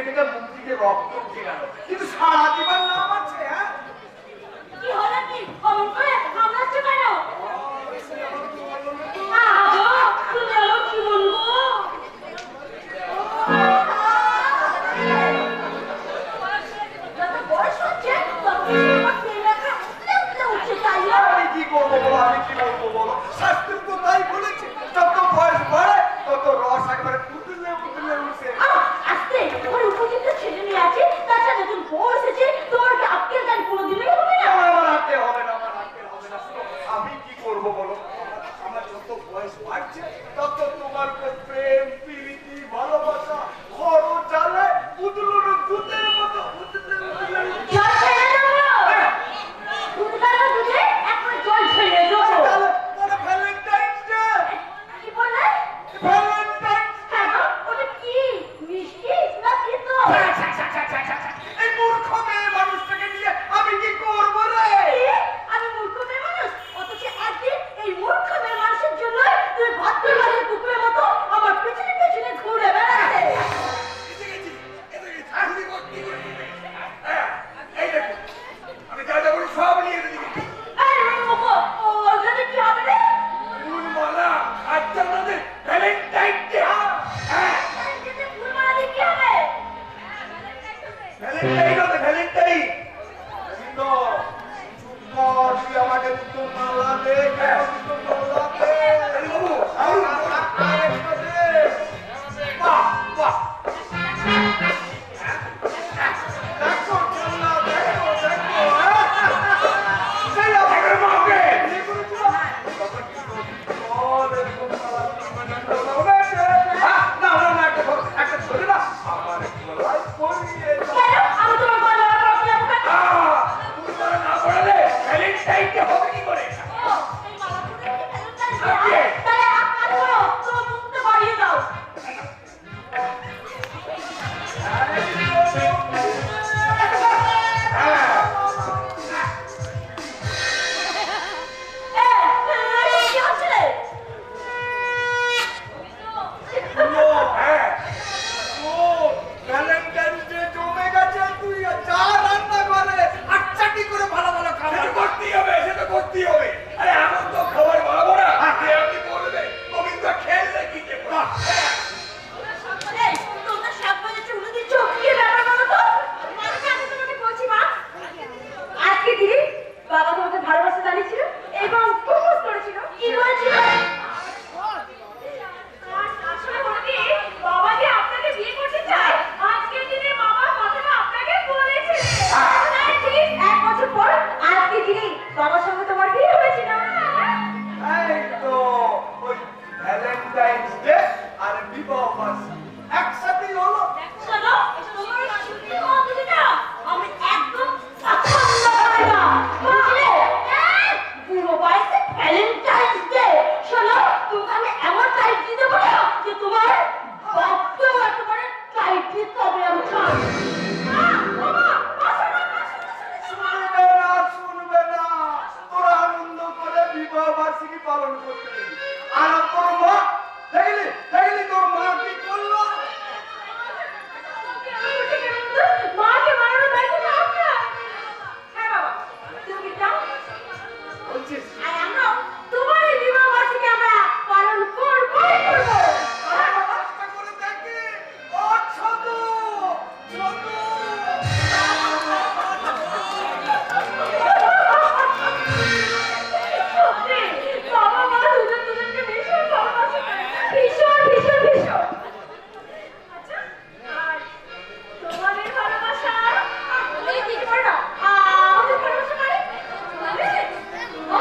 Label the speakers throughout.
Speaker 1: থেকে মুখ থেকে রক্ত উঠে গেল, কিন্তু সারা জীবন নাম আছে। হ্যাঁ
Speaker 2: কি হলো কি অমন করে কামড়াচ্ছ কেন? তুমি আরো কি বলবো? যত বয়স হচ্ছে তত আমার প্রেমটা উঠছে তাই না?
Speaker 1: আমি কি করবো বলো, আমি কি বলবো বলো? শাস্ত্র তো তাই বলেছে, যত বয়স বাড়ে তত রস একবারে উঠলে উঠলে উঠে।
Speaker 2: আস্তে তোমার উপযুক্ত ছেলে মেয়ে আছে, তার সাথে নতুন বউ এসেছে, তোমার কি আজকের গান কোনোদিনই হবে না?
Speaker 1: আমার হাতে হবে না, আমার হাতে হবে না। আমি কি করবো বলো? আমার যত বয়স বাড়ছে তত তোমার প্রেম প্রীতি ভালোবাসা খরচ জ্বালে উদলুর দুধের মতো উঠতে
Speaker 2: জল ছেড়ে দেবো, দুধ গাড়া দুধে একবার জল ছেড়ে দেবো।
Speaker 1: Valentine's day.
Speaker 2: কি বলে?
Speaker 1: ভ্যালেন্টাইন্স
Speaker 2: কেন? ওটা কি মিষ্টি না খেতো?
Speaker 1: এই মূর্খ মেয়ে মানুষটাকে নিয়ে আমি কি করবো রে?
Speaker 2: আমি মূর্খ মেয়ে মানুষ, অথচ একদিন এই মূর্খ মেয়ে মানুষের জন্য তুই ভাদ্রমাসের কুকুরের মতো আমার পেছনে পেছনে ঘুরে বেড়াচ্ছে।
Speaker 1: এই দেখো, আমি যা যা বলি সব নিয়ে দিবি।
Speaker 2: আরে বাবা, ওখানে কি হবে রে?
Speaker 1: ফুলমালা আজ আমাদের ভ্যালেন্টাইন ডে।
Speaker 2: এখানে ফুলমালা দিয়ে কি হবে?
Speaker 1: ভ্যালেন্টাইন হবে, ভ্যালেন্টাইন। কিন্তু চুপ তুই আমাকে দুটো মালা দে, দুটো মালা দে। বাবু, একটা দে। বাহ বাহ, দেখো খেলনা, দেখো দেখো। সেই আমাদের মাকে একটা ধরে না আমার গলায় পরিয়ে দাও।
Speaker 2: কেন? আমি তোমার গলা পড়াবো কেন?
Speaker 1: তুমি বলে না পড়ালে ভ্যালেন্টাইন ডে হবে কি করে?
Speaker 2: এই মালা পরে কি ফেলতে তাহলে এক কাজ করো, তোমার মুখটা বাড়িয়ে দাও। কি হচ্ছে রে?
Speaker 1: ভ্যালেন্টাইন ডে জমে গেছে, তুই যা রান্না করে আচ্ছা কি করে ভালো ভালো খাবার করতেই হবে, সেটা করতেই হবে। আরে এমন তো খাবার বানাবো না কে আপনি বলবে গোবিন্দ খেললে কি যে
Speaker 2: এই, তোমরা সব বলে চুলো দিচ্ছ, কি ব্যাপার বলো তো? মানে আমি তোমাকে বলছি মা, আজকে দিদি বাবা তোমাকে ভালোবাসা জানিয়েছিল এবং প্রপোজ করেছিল। কি বলেছিল? আসলে বলতে বাবা যে আপনাকে বিয়ে করতে চায়, আজকের দিনে বাবা কথাটা আপনাকে বলেছে। ঠিক 1 বছর পর আজকে দিনে বাবার সঙ্গে তোমার বিয়ে হয়েছিল।
Speaker 1: এই তো ওই ভ্যালেন্টাইন্স ডে আর বিবাহ বার্ষিকী একসাথেই হলো।
Speaker 2: শোনো, তোমার ছুটি পদ্ধতিটা আমি একদম পছন্দ করি না, বুঝলে? পুরো বয়সে ভ্যালেন্টাইন্স ডে। শোনো, তোমাকে আমি এমন টাইট দিতে বলো যে তোমার বাপকেও একেবারে টাইট দিতে হবে। আমি চাই
Speaker 1: শুনবে না, তোরা আনন্দ করে বিবাহ বার্ষিকী পালন করতে দিবি। আর তোর মা দেখলি দেখলি তোর মা কি করলো?
Speaker 2: মাকে মারানোর দায়িত্ব তো আপনার। হ্যাঁ বাবা, তুমি যাও।
Speaker 1: বলছিস
Speaker 2: আর আমরা তোমার এই বিবাহ বার্ষিকী আমরা পালন করবোই করবো।
Speaker 1: চেষ্টা করে দেখি। ও ছোট ছোট
Speaker 2: সত্যি, বাবা মা দুজনকে ভীষণ ভালোবাসে, ভীষণ ভীষণ ভীষণ। আচ্ছা, আর তোমাদের ভালোবাসা কি করে না? আমাদের ভালোবাসা মানে? ও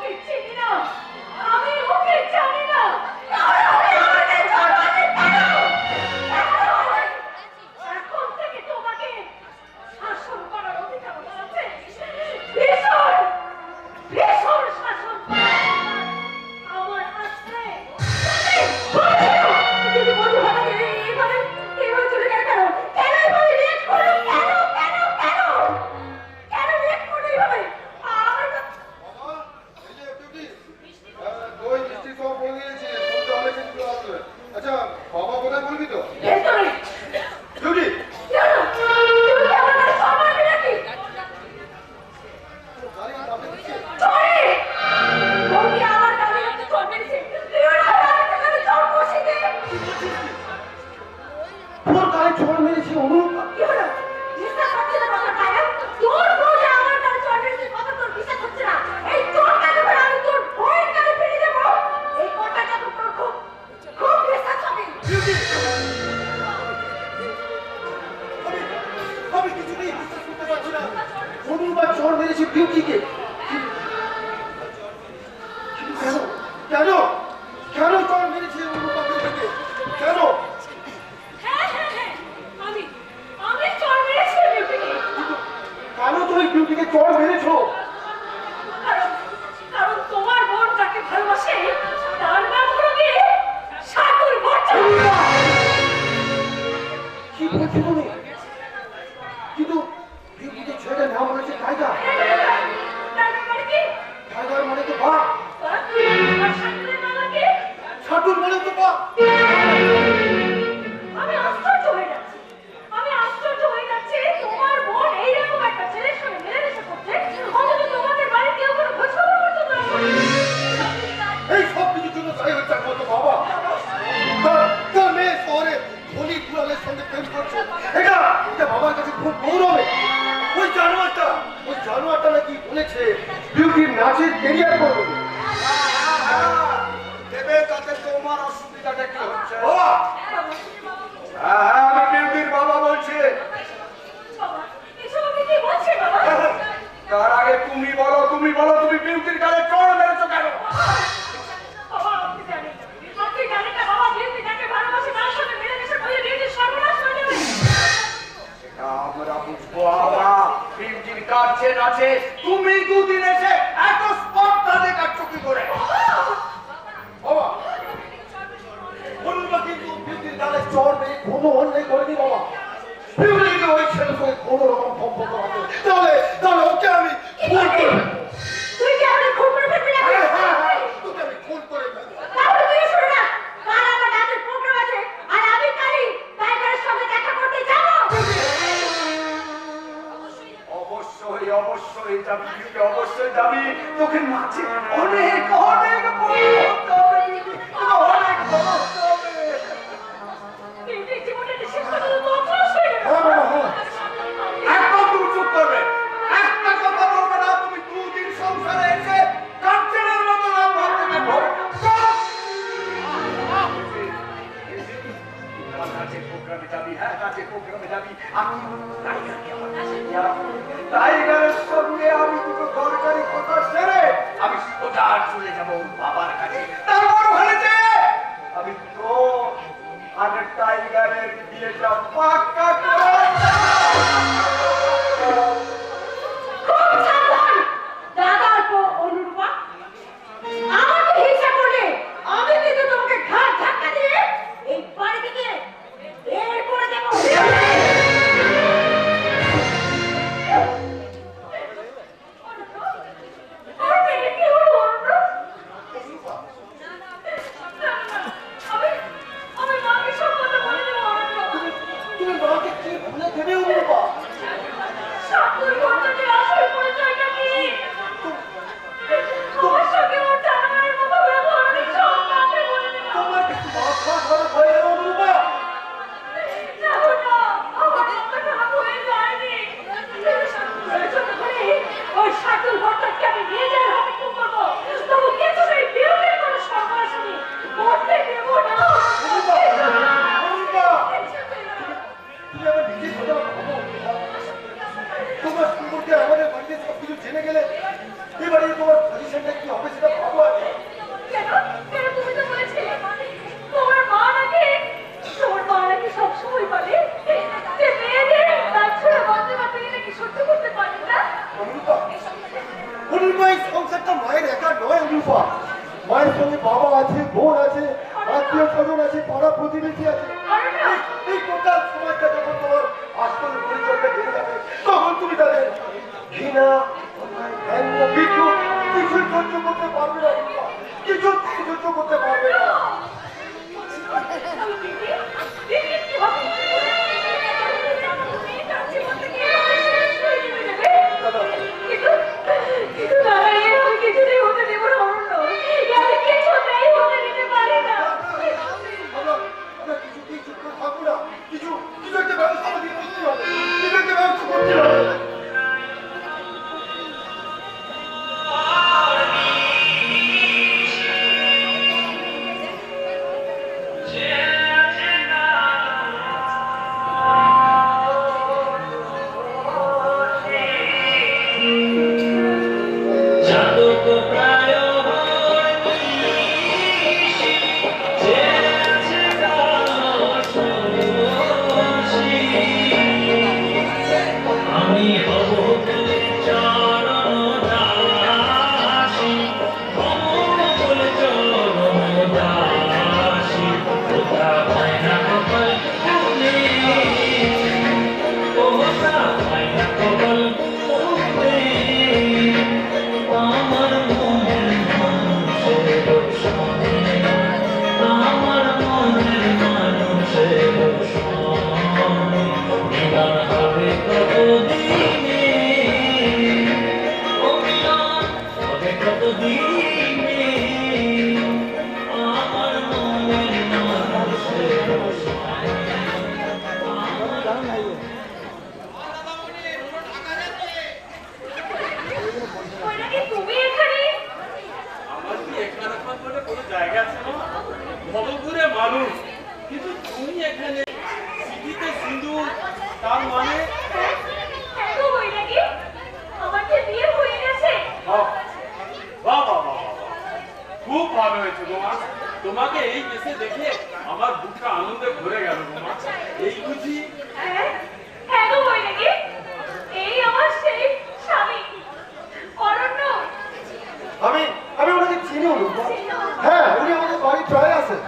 Speaker 2: ওকে চিনি না, আমি ওকে জানি না। তাহলে আমাকে জন্মাতে কেন? এখন থেকে তোমাকে শাসন করার অধিকার আমার আছে। ভীষণ ভীষণ শাসন আমার আছে। যদি বন্ধু ভাবে এইভাবে এইভাবে চলে গেল কেন? কেন এইভাবে রিয়েক্ট করো? কেন কেন কেন কেন রিয়েক্ট করো এইভাবে? আমার তো
Speaker 3: বাবা, এই যে বিউটি, দই মিষ্টি সব বলে দিয়েছি, সব অনেক কিছু আসবে। আচ্ছা, বাবা কোথায় বলবি তো?
Speaker 2: ভেতরে
Speaker 3: বিউটি,
Speaker 2: কেন? তুমি কি আমার কাছে সম্মান দিলে নাকি?
Speaker 3: গাড়ি চাপে দিচ্ছে।
Speaker 2: চলে বন্ধু আমার গাড়ি একটু চল মেরেছে। তুই ওর গাড়ি থেকে চল বসে দে।
Speaker 3: তোর গায়ে ছোঁড় মেরেছে অনুরূপা।
Speaker 2: কি হলো? বিশ্বাস হচ্ছে না কথা তাই না? তোর বউ যে আমার গাড়ি চল মেরেছে কথা তোর বিশ্বাস হচ্ছে না। এই চোরটা দেবে আমি তোর বউয়ের গাড়ি ফিরে দেবো। এই কথাটা তো তোর খুব খুব বিশ্বাস হবে।
Speaker 3: আমি কিছুতেই বিশ্বাস করতে পারছি না। অনুরূপা ছোঁড় মেরেছে বিউটিকে। কেন? কেন? কেন ছোঁড় মেরেছে অনুরূপা বিউটিকে? কেন?
Speaker 2: হ্যাঁ হ্যাঁ হ্যাঁ আমি আমি চল মেরেছি বিউটিকে।
Speaker 3: কেন তুমি বিউটিকে ছোঁড় মেরেছো?
Speaker 2: কারণ কারণ তোমার বোন যাকে ভালোবাসে তার নাম হলো কি শাকুর ভট্টাচার্য।
Speaker 3: কি বলছো তুমি? কিন্তু বিউটিকে ছেড়ে নাম হয়েছে টাইগার।
Speaker 2: তার মানে কি?
Speaker 3: টাইগার মানে তো বাঘ।
Speaker 2: আর শাকুরের নাম কি?
Speaker 3: ছাতুর মানে তো বাঘ।
Speaker 2: আমি আশ্চর্য হয়ে যাচ্ছি। আমি আশ্চর্য হয়ে যাচ্ছি তোমার বোন এইরকম একটা ছেলের সঙ্গে মেলামেশা করছে অথচ তোমাদের বাড়ির কেউ কোনো খোঁজ খবর পর্যন্ত রাখেনি।
Speaker 3: এই সব কিছুর জন্য তাই হচ্ছে একমাত্র বাবা। তার মেয়ে শহরে ধনী দুলালের সঙ্গে প্রেম করছে। এটা এটা বাবার কাছে খুব গৌরবে। ওই জানোয়ারটা নাকি বলেছে বিউটির নাচের কেরিয়ার করবে।
Speaker 1: দেবে তাতে তোমার অসুবিধাটা কি হচ্ছে?
Speaker 3: বাবা,
Speaker 1: আমি বিউটির বাবা বলছি।
Speaker 2: বাবা এসব আপনি কি বলছেন বাবা?
Speaker 1: তার আগে তুমি বলো তুমি বিউটির গালে চড় মেরেছো কেন?
Speaker 2: বাবা আপনি জানেন না বাবা বিউটি যাকে ভালোবাসে তার সঙ্গে মেলামেশা করে বিউটির সর্বনাশ হয়ে যাবে।
Speaker 1: সেটা আমরা বুঝবো। আমরা বিউটির কাছে নাচে তুমি দুদিন এসে এত স্পর্ধা দেখাচ্ছ কি করে?
Speaker 3: বাবা, অনুরূপা কিন্তু বিউটির গালে চড় মেরে কোনো অন্যায় করেনি বাবা। বিউটিকে ওই ছেলের সঙ্গে কোনো রকম সম্পর্ক আছে। তাহলে ওকে আমি খুন করে ফেলবো।
Speaker 2: তুই কি আমাদের খুন করে ফেলবি নাকি?
Speaker 3: তোকে আমি খুন করে ফেলবো।
Speaker 2: তাহলে তুই শুনে না কাল আমার রাতের প্রোগ্রাম আছে আর আমি কালই টাইগারের সঙ্গে দেখা করতে যাবো।
Speaker 1: অবশ্যই যাবি বিউটি, অবশ্যই যাবি। তোকে নাচে অনেক অনেক বড় হতে হবে বিউটি, তোকে অনেক বড় হতে হবে।
Speaker 2: বিউটির জীবনটা শেষ করে তো অবশ হয়ে যাবে।
Speaker 3: হ্যাঁ বাবা, হ্যাঁ।
Speaker 1: একদম তুমি চুপ করবে। একটা কথা বলবে না। তুমি দুদিন সংসারে এসে কাচ্চেনের মতো নাম ভাবতে দেখো। নাচের প্রোগ্রামে যাবি, হ্যাঁ নাচের প্রোগ্রামে যাবি। আমি টাইগারকে আমার কাছে নিয়ে আসবো। টাইগারের সঙ্গে আমি দুটো দরকারি কথা সেরে আমি সোজা চলে যাবো ওর বাবার কাছে। তারপর বলেছে আমি তো আগে টাইগারের বিয়েটা পাক্কা করে
Speaker 2: খুব সাবধান দাদার পর অনুরূপা আমাকে হিংসা করলে আমি কিন্তু তোমাকে ঘাট ধাক্কা দিয়ে এই বাড়ি থেকে বের করে দেবো। আমি মাকে সব কথা বলে দেবো।
Speaker 3: তুমি মাকে কি ভুলে দেবে অনুরূপা?
Speaker 2: শাকুর ভট্টাচার্যের আসল পরিচয়টা কি? তোমার সঙ্গে ওর জানোয়ারের মতো ব্যবহার আমি সব মাকে বলে দেবো।
Speaker 3: তোমার কিছু মাথা খারাপ হয়ে গেল অনুরূপা?
Speaker 2: যাবো না, আমার মাথা খারাপ হয়ে যায়নি। প্রয়োজন হলে ওই শাকুর ভট্টাচার্যকে আমি নিজের হাতে খুন করবো। তবু কিছুতেই বিউটির কোনো সর্বনাশ আমি করতে দেবো না।
Speaker 3: অনুরূপা, তুমি আমার নিজের কথা ভাবো। তোমার সম্পর্কে আমাদের বাড়িতে সবকিছু জেনে গেলে এবারে তোমার পজিশনটা কি হবে সেটা অনির্বাহী সংসারটা মায়ের একা নয় রূপা। মায়ের সঙ্গে বাবা আছে, বোন আছে, আত্মীয় স্বজন আছে, পাড়া প্রতিবেশী আছে। এই টোটাল সমাজটা যখন তোমার আসল পরিচয়টা ঘিরে যাবে, তখন তুমি তাদের ঘৃণা, ব্যঙ্গ, বিদ্রুপ কিছুই সহ্য করতে পারবে না রূপা। কিছুতেই সহ্য করতে পারবে না। আমরা কিছুতেই চুপ করে থাকবো না। কিছু একটা ব্যবস্থা আমাদের করতে হবে। কিছু একটা ব্যবস্থা করতে হবে।
Speaker 4: ভবঘুরে মানুষ, কিন্তু তুমি এখানে সিটিতে সিঁদুর, তার মানে খুব ভালো হয়েছে তোমার। তোমাকে এই দেশে দেখে আমার বুকটা আনন্দে ভরে গেল তোমার। এই বুঝি
Speaker 3: আমি ওনাকে চিনি রূপা। হ্যাঁ, উনি আমাদের বাড়ি প্রায় আসেন।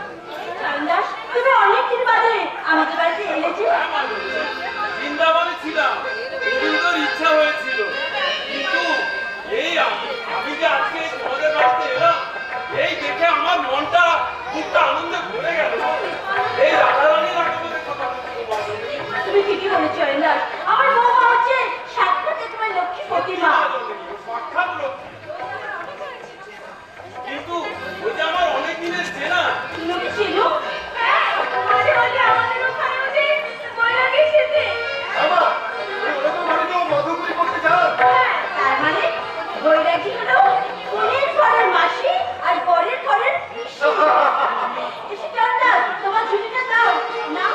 Speaker 2: তুমি অনেকদিন বাদে আমাদের বাড়িতে এলেছি।
Speaker 4: বৃন্দাবনে ছিলাম, সুন্দর ইচ্ছা হয়েছিল, কিন্তু এই আমি যে আজকে তোমাদের বাড়িতে এলাম, এই দেখে আমার মনটা বুকটা আনন্দে ভরে গেল। এই রাধারানীর আগমনের কথা
Speaker 2: তুমি ঠিকই বলেছ অরিন্দাস। আমার বৌমা হচ্ছে সাক্ষাৎ তোমার লক্ষ্মী প্রতিমা।
Speaker 4: সাক্ষাৎ লক্ষ্মী, কিন্তু ওই যে আমার অনেক দিনের চেনা
Speaker 2: লক্ষ্মী লোক মাঝে মাঝে আমাদের ওখানে যে বৈরাগী এসেছে।
Speaker 3: মধুপুরি করতে যান।
Speaker 2: তার মানে বৈরাগী হলো ফুলের ঘরের মাসি আর বরের ঘরের পিসি। তোমার ছুটিটা দাও না।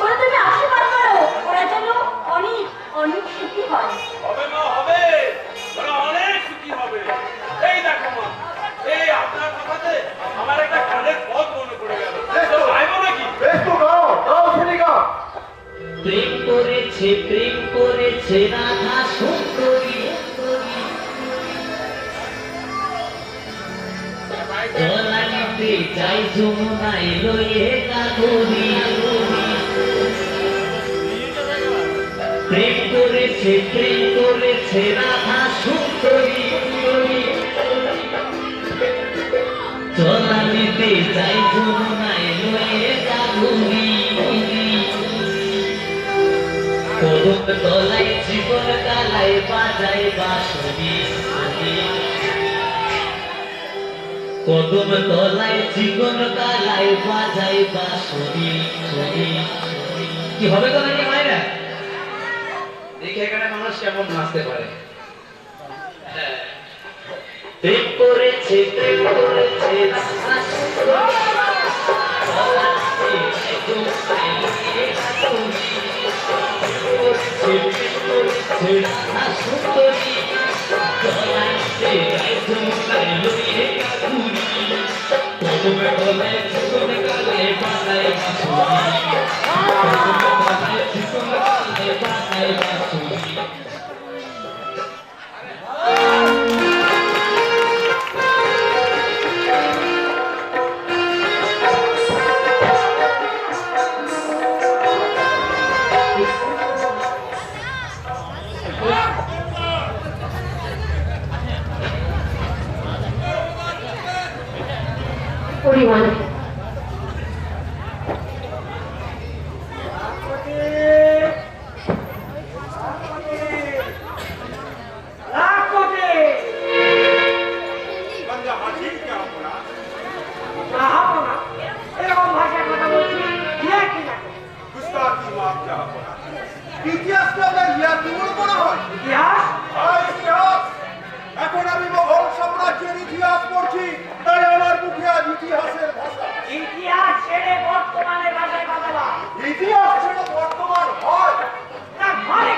Speaker 2: ওরা তুমি আশীর্বাদ করো, ওরা যেন অনেক অনেক সুখী হয়।
Speaker 4: হবে মা, হবে, ওরা অনেক সুখী হবে। এই দেখো মা, এই আপনার কথাতে আমার একটা গানের পথ মনে পড়ে গেল। গাইবো নাকি?
Speaker 3: বেশ তো গাও, গাও শুনি গাও।
Speaker 5: প্রেম করেছে রাধা সুন্দরী, জলানিতে চাই যমুনাই লয়ে কাকুরি। প্রেম করেছে রাধা সুন্দরী, জলানিতে চাই যমুনাই লয়ে কাকুরি। কদম তলাই জীবন কালাই বাজাই বাঁশরি, কদম তলাই জীবন কালাই বাজাই বাঁশরি। কি হবে তো নাকি মায়েরা? দেখে এখানে মানুষ কেমন নাচতে পারে। প্রেম করেছে সুন্দরী কদমে তলায় জীবন কালায় বাজায় বাঁশরি কদমে তলায় জীবন কালায় বাজায় বাঁশরি
Speaker 2: পরিমাণ
Speaker 1: गंजा हाथी क्या अपना
Speaker 2: এরকম ভাষায় কথা বলছি
Speaker 1: गुस्ताखी माफ क्या अपना ইতিহাসকে আমরা ইয়ার্কি মনে করা হয়
Speaker 2: ইতিহাস
Speaker 1: ইতিহাস এখন আমি মোগল সাম্রাজ্যের ইতিহাস পড়ছি তাই আমার মুখে আজ ইতিহাসের ভাষা
Speaker 2: ইতিহাস ছেড়ে বর্তমানে ভাষায় কথা বল
Speaker 1: ইতিহাস ছেড়ে বর্তমান হয়
Speaker 2: না মানে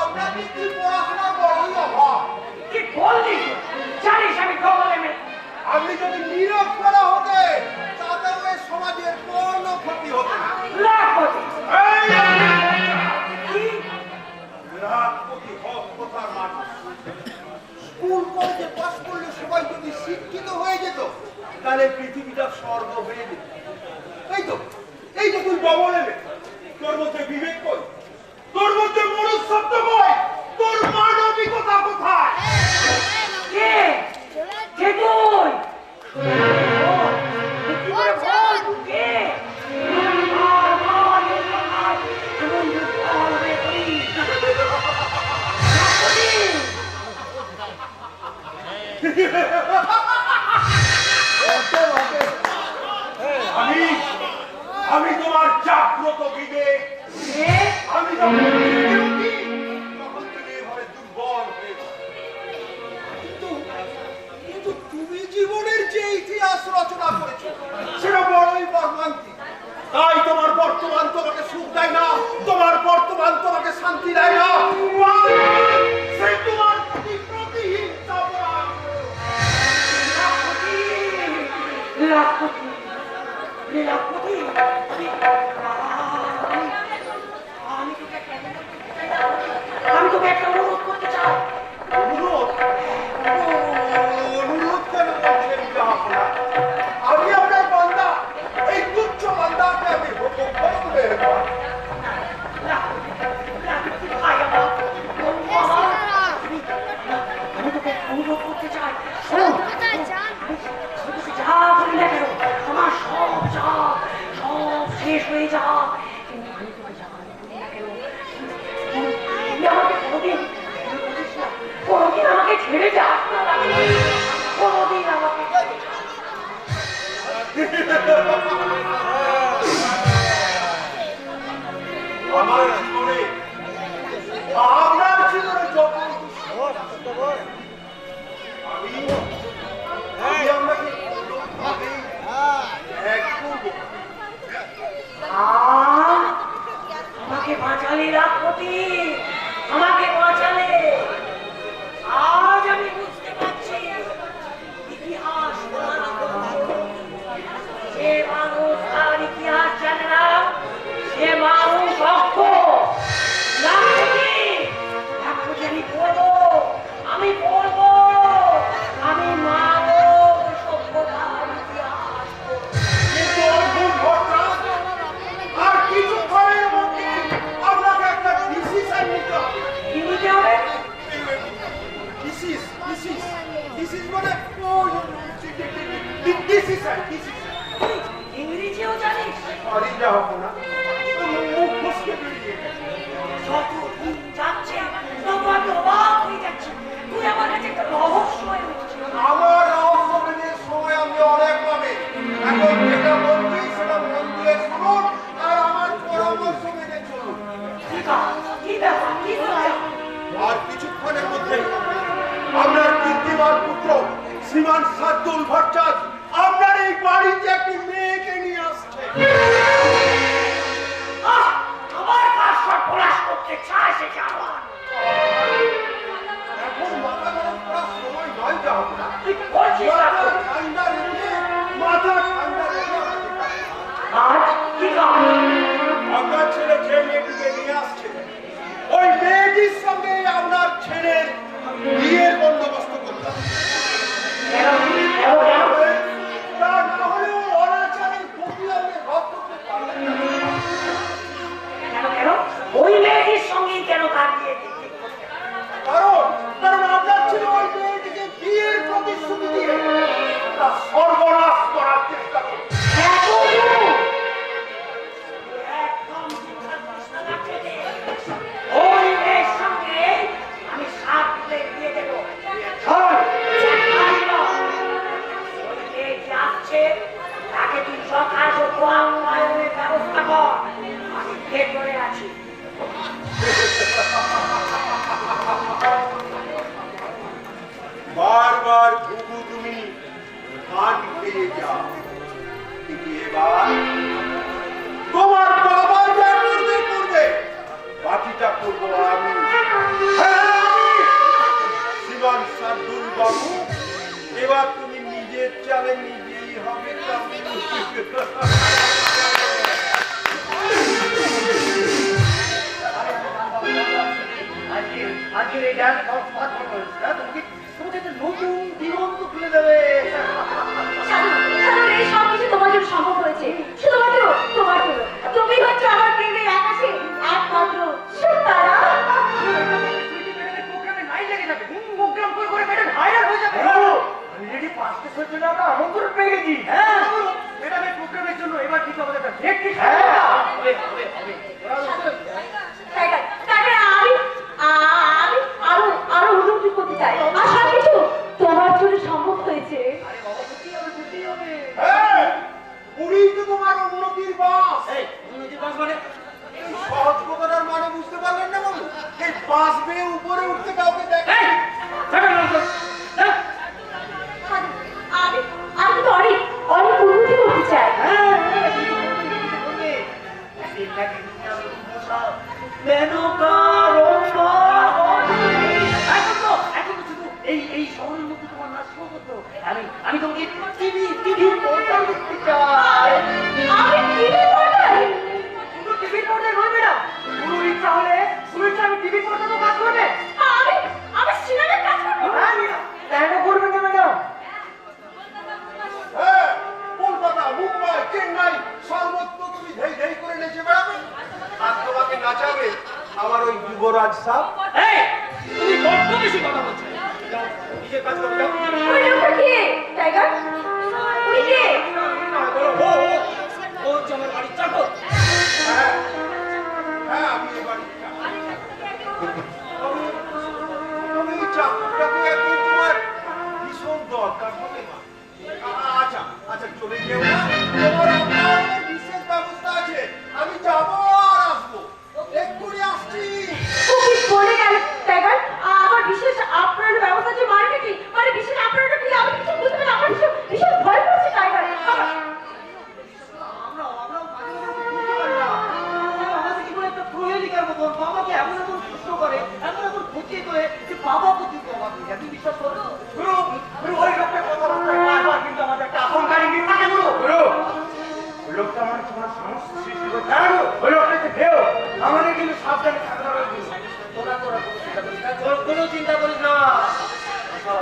Speaker 1: আপনার কি পড়াশোনা বড়ই অভাব
Speaker 2: কি বললি জানিস আমি ডবল এমএ
Speaker 1: আপনি যদি নিরক্ষরা হতে তাতেও এই সমাজের কোনো ক্ষতি হতো না
Speaker 2: লাখপতি
Speaker 1: কি লাখপতি হক কথার মানুষ স্কুল কলেজে পাস করলে সবাই যদি শিক্ষিত হয়ে যেত তাহলে পৃথিবীটা স্বর্গ হয়ে যেত এই তো তুই ডবল এমএ তোর মধ্যে বিবেক কই তোর মধ্যে মনুষ্যত্ব কই তোর মানবিকতা কোথায়
Speaker 2: কে কে তুই কি করে বল তুই কে
Speaker 1: আমি তোমার জাগ্রত বিবেক আমি যখন জেগে উঠি, তখন তুমি এভাবে দুর্বল হয়ে যাও। কিন্তু তুমি জীবনের যে ইতিহাস রচনা করেছো সেটা বড়ই মর্মান্তিক। তাই তোমার বর্তমান তোমাকে সুখ দেয় না, তোমার বর্তমান তোমাকে শান্তি দেয় না। সে তোমার প্রতি প্রতিহিংসা প্রকাশ করে।
Speaker 2: লাখপতি লাখপতি আমি তোকে একটা অনুরোধ করতে চাই
Speaker 1: অনুরোধ কেন করছেন জাহাপনা? আমি আপনার বান্দা, এই তুচ্ছ বান্দাকে আমি হুকুম করবে
Speaker 2: আমি তোকে অনুরোধ করতে চাই যা বলি না কেন আমার সব শেষ হয়ে যা কিন্তু আমি তোকে যা বলি না কেন তুই আমাকে কোনোদিন আমাকে ছেড়ে যাস না কোনোদিন আমাকে
Speaker 1: আমার জীবনে আপনার জীবনে যত আমি আপনাকে এক করবো।
Speaker 2: আমাকে বাঁচালে লাখপতি আমাকে বাঁচালে আজ আমি বুঝতে পারছি ইতিহাস যে মানুষ তার ইতিহাস জানে না সে মানুষ অক্ষ লাখপতি লাখপতি আমি বলবো আমি মানব সভ্যতার ইতিহাস
Speaker 1: কিন্তু অদ্ভুত ঘটনা, আর কিছুক্ষণের মধ্যে আপনাকে একটা ডিসিশন নিতে হবে।
Speaker 2: কি নিতে হবে
Speaker 1: ডিসিস মানে ডিসিশন।
Speaker 2: ইংরেজিও জানিস
Speaker 1: সরি যা হবো না, মুখ ফসকে বেরিয়ে গেছে।
Speaker 2: যত দিন যাচ্ছে তত আমি অবাক হয়ে যাচ্ছি তুই আমার কাছে একটা রহস্য হয়ে উঠছিস
Speaker 1: আমার রহস্য মেনের সময় আমি অনেক পাবে। এখন যেটা বলছি সেটা মন দিয়ে শুনুন আর আমার পরামর্শ মেনে চলুন।
Speaker 2: কি ব্যাপার কি বলছো
Speaker 1: আর কিছুক্ষণের মধ্যে আপনার কীর্তিমান পুত্র শ্রীমান সাদ্দুল ভট্টাচ আপনার এই বাড়িতে একটি মেয়েকে নিয়ে আসছে।
Speaker 2: আমার কাজ সব পলাশ করতে চায় সে আমার
Speaker 1: এখন মাথা গরম করার সময় নয় যা হবে না।
Speaker 2: তুই বলছিস না
Speaker 1: ঠান্ডা রেখে মাথা
Speaker 2: সকাল আপ্যায়নের ব্যবস্থা কর, আমি ভেতরে আছি।
Speaker 1: বারবার ঘুঘু তুমি গান পেয়ে যাও, কিন্তু এবার তোমার বাবা যা করবে বাকিটা করবো আমি। হ্যাঁ, আমি শ্রীমান শার্দুল বাবু, এবার তুমি নিজের চালে নিজেই হবে।
Speaker 3: আজকের এই ডান্স তোমাকে একটা নতুন দিগন্ত খুলে দেবে।
Speaker 2: সাধু, সাধু, এই সব কিছু তোমার জন্য সম্ভব হয়েছে শুধুমাত্র তোমার জন্য। তুমি হচ্ছে আমার প্রেমের আকাশে একমাত্র সুতারা।
Speaker 3: প্রোগ্রামে নাই লেগে যাবে, প্রোগ্রাম করে করে ম্যাডাম ভাইরাল হয়ে যাবে। অলরেডি 5 বছর জন্য আমরা আমন্ত্রণ পেয়ে গেছি। হ্যাঁ, ম্যাডামের প্রোগ্রামের জন্য এবার কিন্তু আমাদের একটা ডেট ঠিক হবে।
Speaker 2: টাইগার, টাইগার, আমি আরো আরো উন্নতি করতে চাই। আর সবকিছু তোমার জন্য সম্ভব হয়েছে।
Speaker 3: আরে বাবা, সত্যি হবে, সত্যি হবে।
Speaker 1: হ্যাঁ, পুরী তো তোমার উন্নতির বাস।
Speaker 3: এই উন্নতির বাস মানে
Speaker 1: সহজ কথাটার মানে বুঝতে পারলেন না বাবু? এই বাস বেয়ে উপরে উঠতে কাউকে দেখে।
Speaker 2: আমি তো অনেক অনেক উন্নতি করতে চাই।
Speaker 3: এই শহরের মধ্যে তোমার নাচ করতো। আমি তোমাকে টিভির পর্দায় দেখতে চাই।
Speaker 2: আমি টিভি পর্দায়?
Speaker 3: শুধু টিভির পর্দায় নয় ম্যাডাম, পুরো ইচ্ছা হলে আমি টিভির পর্দাতেও কাজ করবে।
Speaker 2: আমি সিনেমায় কাজ করবো।
Speaker 3: হ্যাঁ ম্যাডাম, কেন করবেন না ম্যাডাম?
Speaker 1: হ্যাঁ, কলকাতা, মুম্বাই, চেন্নাই সর্বত্র তুমি ধেই ধেই করে নেচে বেড়াবে। আর তোমাকে নাচাবে আমার ওই যুবরাজ সাহেব।
Speaker 3: এই, তুমি বড্ড বেশি কথা বলছো। যাও, নিজের কাজ করো, যাও।
Speaker 2: ওই লোকটা কে? টাইগার? উনি কে?
Speaker 3: ও হচ্ছে আমার বাড়ির চাকর।
Speaker 1: হ্যাঁ, হ্যাঁ, আমি এবার তুমি এই চাকরটাকে একদিন তোমার ভীষণ দরকার হবে না। আচ্ছা আচ্ছা, চলে যেও না, তোমার আপনার বিশেষ ব্যবস্থা আছে। আমি যাবো আর আসবো, এক্ষুনি আসছি।
Speaker 2: ও কি বলে গেল টাইগার? আমার বিশেষ আপনার ব্যবস্থা যে মানে কি? মানে বিশেষ আপনারটা কি? আমি কিছু বুঝতে পারি না। আমার ভীষণ ভয় করছে টাইগার।
Speaker 3: আমরাও মাঝে মাঝে বুঝতে পারি না। আমাদের কি করে একটা প্রহেলিকার মতন বাবাকে এমন এমন প্রশ্ন করে, এমন এমন খুঁটিয়ে করে যে বাবা প্রতি অবাক হয়ে যায়। তুমি বিশ্বাস করো?
Speaker 1: গুরু, গুরু, ওই লোকটা কথাবার্তায় বারবার কিন্তু আমাদের একটা আশঙ্কা ইঙ্গিত থাকে। গুরু, গুরু, ওই লোকটা আমার তোমার সমস্যা সৃষ্টি করছে। হ্যাঁ, গুরু, ওই লোকটাকে ভেও আমাদের কিন্তু সাবধানে থাকতে হবে।
Speaker 3: তোরা কোনো চিন্তা করিস না।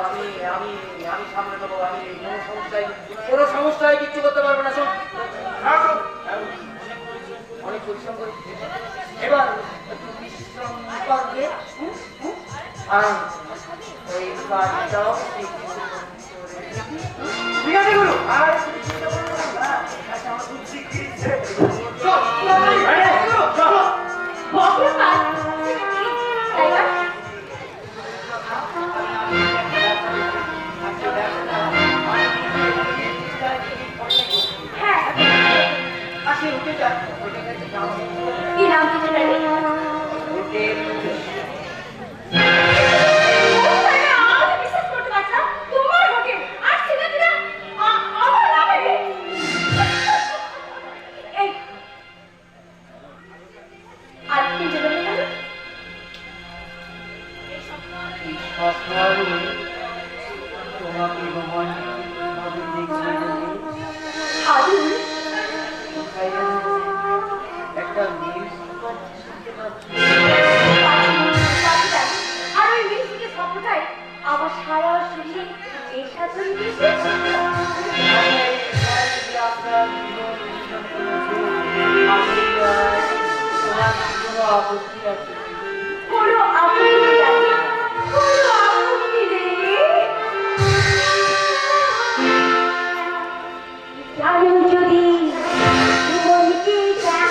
Speaker 3: আমি আমি আমি সামনে নেবো। আমি কোনো সমস্যায় কিচ্ছু করতে পারবো না। শোন,
Speaker 1: হ্যাঁ, গুরু।
Speaker 3: অনেক পরিশ্রম করে এবার একটু বিশ্রাম করবে। আরাম ওই কাজটাও ঠিক আছে গুরু। আর তুমি চিন্তা করো না। আচ্ছা, আমার খুব শিগগিরই চল, চলো।
Speaker 2: বকের কাজ? টাইগার? হ্যাঁ।
Speaker 3: আসে উঠে যান।
Speaker 2: কি নাম দিতে পারি? আমি বিশ্বাস করতে পারছি না। তোমার হোটেল আর ছেলেটিরা আমার নামে। এই আর কি যেতে পারি?
Speaker 3: তোমাকে
Speaker 2: সাধু,
Speaker 3: একটা মেয়ে
Speaker 2: আর ওই মিষ্টিকে শব্দটাই আমার সারা শরীরে এর সাথে মিশেছে।
Speaker 3: আপত্তি আছে?
Speaker 2: কোনো আপত্তি আছে? কোনো আপত্তি নেই। জানো যদি মনকে চায়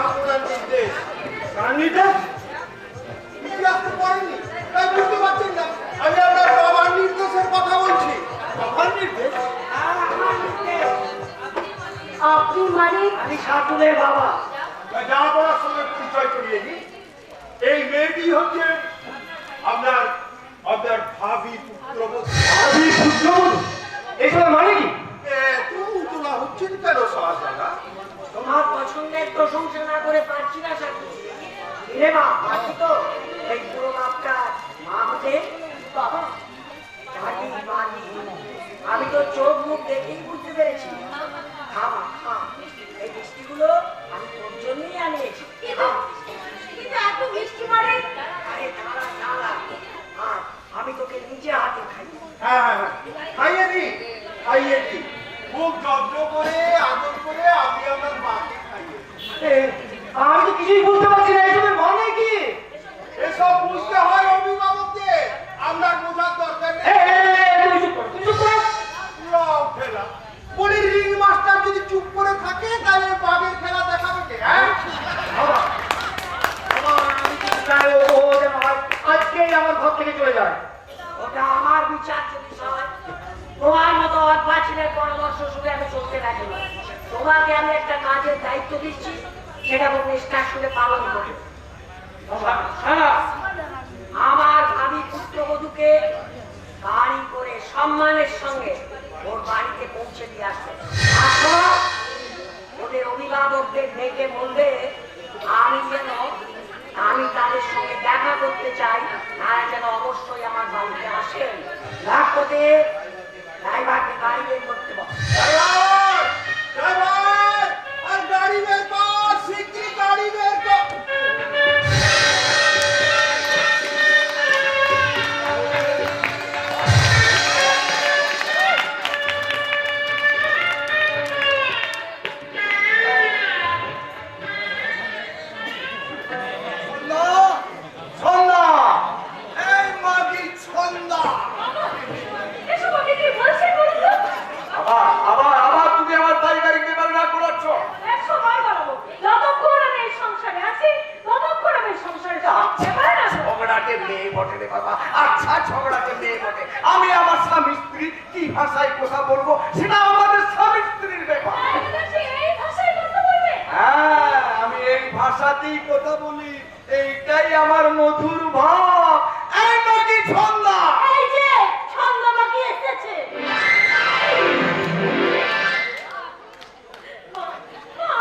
Speaker 3: আপনার নির্দেশ।
Speaker 1: কার নির্দেশ?
Speaker 3: ইতিহাস তো পড়েননি, তাই বুঝতে পারছেন না। আমি আপনার বাবার নির্দেশের কথা বলছি।
Speaker 1: আমার নির্দেশ?
Speaker 2: আপনি মানে
Speaker 1: আমি শার্দুলের বাবা।
Speaker 3: যাওয়ার সঙ্গে পরিচয় করিয়ে দিই। এই মেয়েটি হচ্ছে আপনার আপনার ভাবি পুত্রবধূ।
Speaker 1: আমি পুত্রবধূ? এসব মানে কি?
Speaker 3: তুমি তোলা হচ্ছেন কেন শাহজাদা?
Speaker 2: তোমার পছন্দের প্রশংসা না করে পারছি না সাথে রে মা পাচ্ছি তো এই পুরো মাপটা মা হতে বাবা দাদি মানি আমি তো চোখ মুখ দেখেই বুঝতে পেরেছি খামা খাম এই মিষ্টিগুলো আমি তোর জন্যই আনিয়েছি কিন্তু এত মিষ্টি মানে আরে দাঁড়া দাঁড়া আর আমি তোকে নিজে হাতে খাই
Speaker 3: হ্যাঁ হ্যাঁ হ্যাঁ, খাইয়ে দিই খাইয়ে দিই। খুব যত্ন করে আদর করে আমি আমার মাকে খাইয়ে দিই।
Speaker 1: আমি তো কিছুই বুঝতে পারছি না এসবের মানে কি?
Speaker 3: এসব বুঝতে হয় অভিভাবকদের, আপনার বোঝার দরকার নেই।
Speaker 1: তুমি চুপ করো, তুমি চুপ করো।
Speaker 3: লও খেলা। বলি রিং মাস্টার যদি চুপ করে থাকে তাহলে বাঘের খেলা দেখাবে কে? হ্যাঁ
Speaker 1: বাবা, বাবা, আমি কিছু চাই, ও যেন আজকেই আমার ঘর থেকে চলে যায়।
Speaker 2: ওটা আমার বিচার যদি হয় তোমার মতো অর্বাচীনের পরামর্শ শুনে আমি চলতে রাখি না। তোমাকে আমি একটা কাজের দায়িত্ব দিচ্ছি সেটা খুব নিষ্ঠার সঙ্গে পালন করবে
Speaker 1: হ্যাঁ,
Speaker 2: আমার ভাবি পুত্রবধূকে গাড়ি করে সম্মানের সঙ্গে ওর বাড়িতে পৌঁছে দিয়ে আসবে আসো ওদের অভিভাবকদের ডেকে বলবে আমি তাদের সঙ্গে দেখা করতে চাই তারা যেন অবশ্যই আমার বাড়িতে আসেন রাখতে ড্রাইভারকে গাড়ি বের করতে বল
Speaker 3: ড্রাইভার! ড্রাইভার! আর গাড়ি বের কর, শিগগিরই গাড়ি বের কর।
Speaker 1: সন্ধ্যা,
Speaker 3: এই মাগি ছন্দা।
Speaker 2: এসব আপনি কি বলছেন বলুন তো?
Speaker 1: আবার তুমি আমার পারিবারিক ব্যাপার না করাচ্ছ।
Speaker 2: এক সময় বাড়াবো যতক্ষণ আমি এই সংসারে আছি ততক্ষণ আমি এই সংসারে থাকতে পারি না
Speaker 1: ঝগড়াটে মেয়ে বটে রে বাবা, আচ্ছা ঝগড়াটে মেয়ে বটে। আমি আমার স্বামী স্ত্রী কি ভাষায় কথা বলবো সেটা আমাদের স্বামী স্ত্রীর ব্যাপার।
Speaker 2: এই ভাষায় কথা বলবে
Speaker 1: হ্যাঁ, আমি এই ভাষাতেই কথা বলি, এইটাই আমার মধুর ভাব। এই নাকি ছন্দা,
Speaker 2: এই যে ছন্দমাকি এসেছে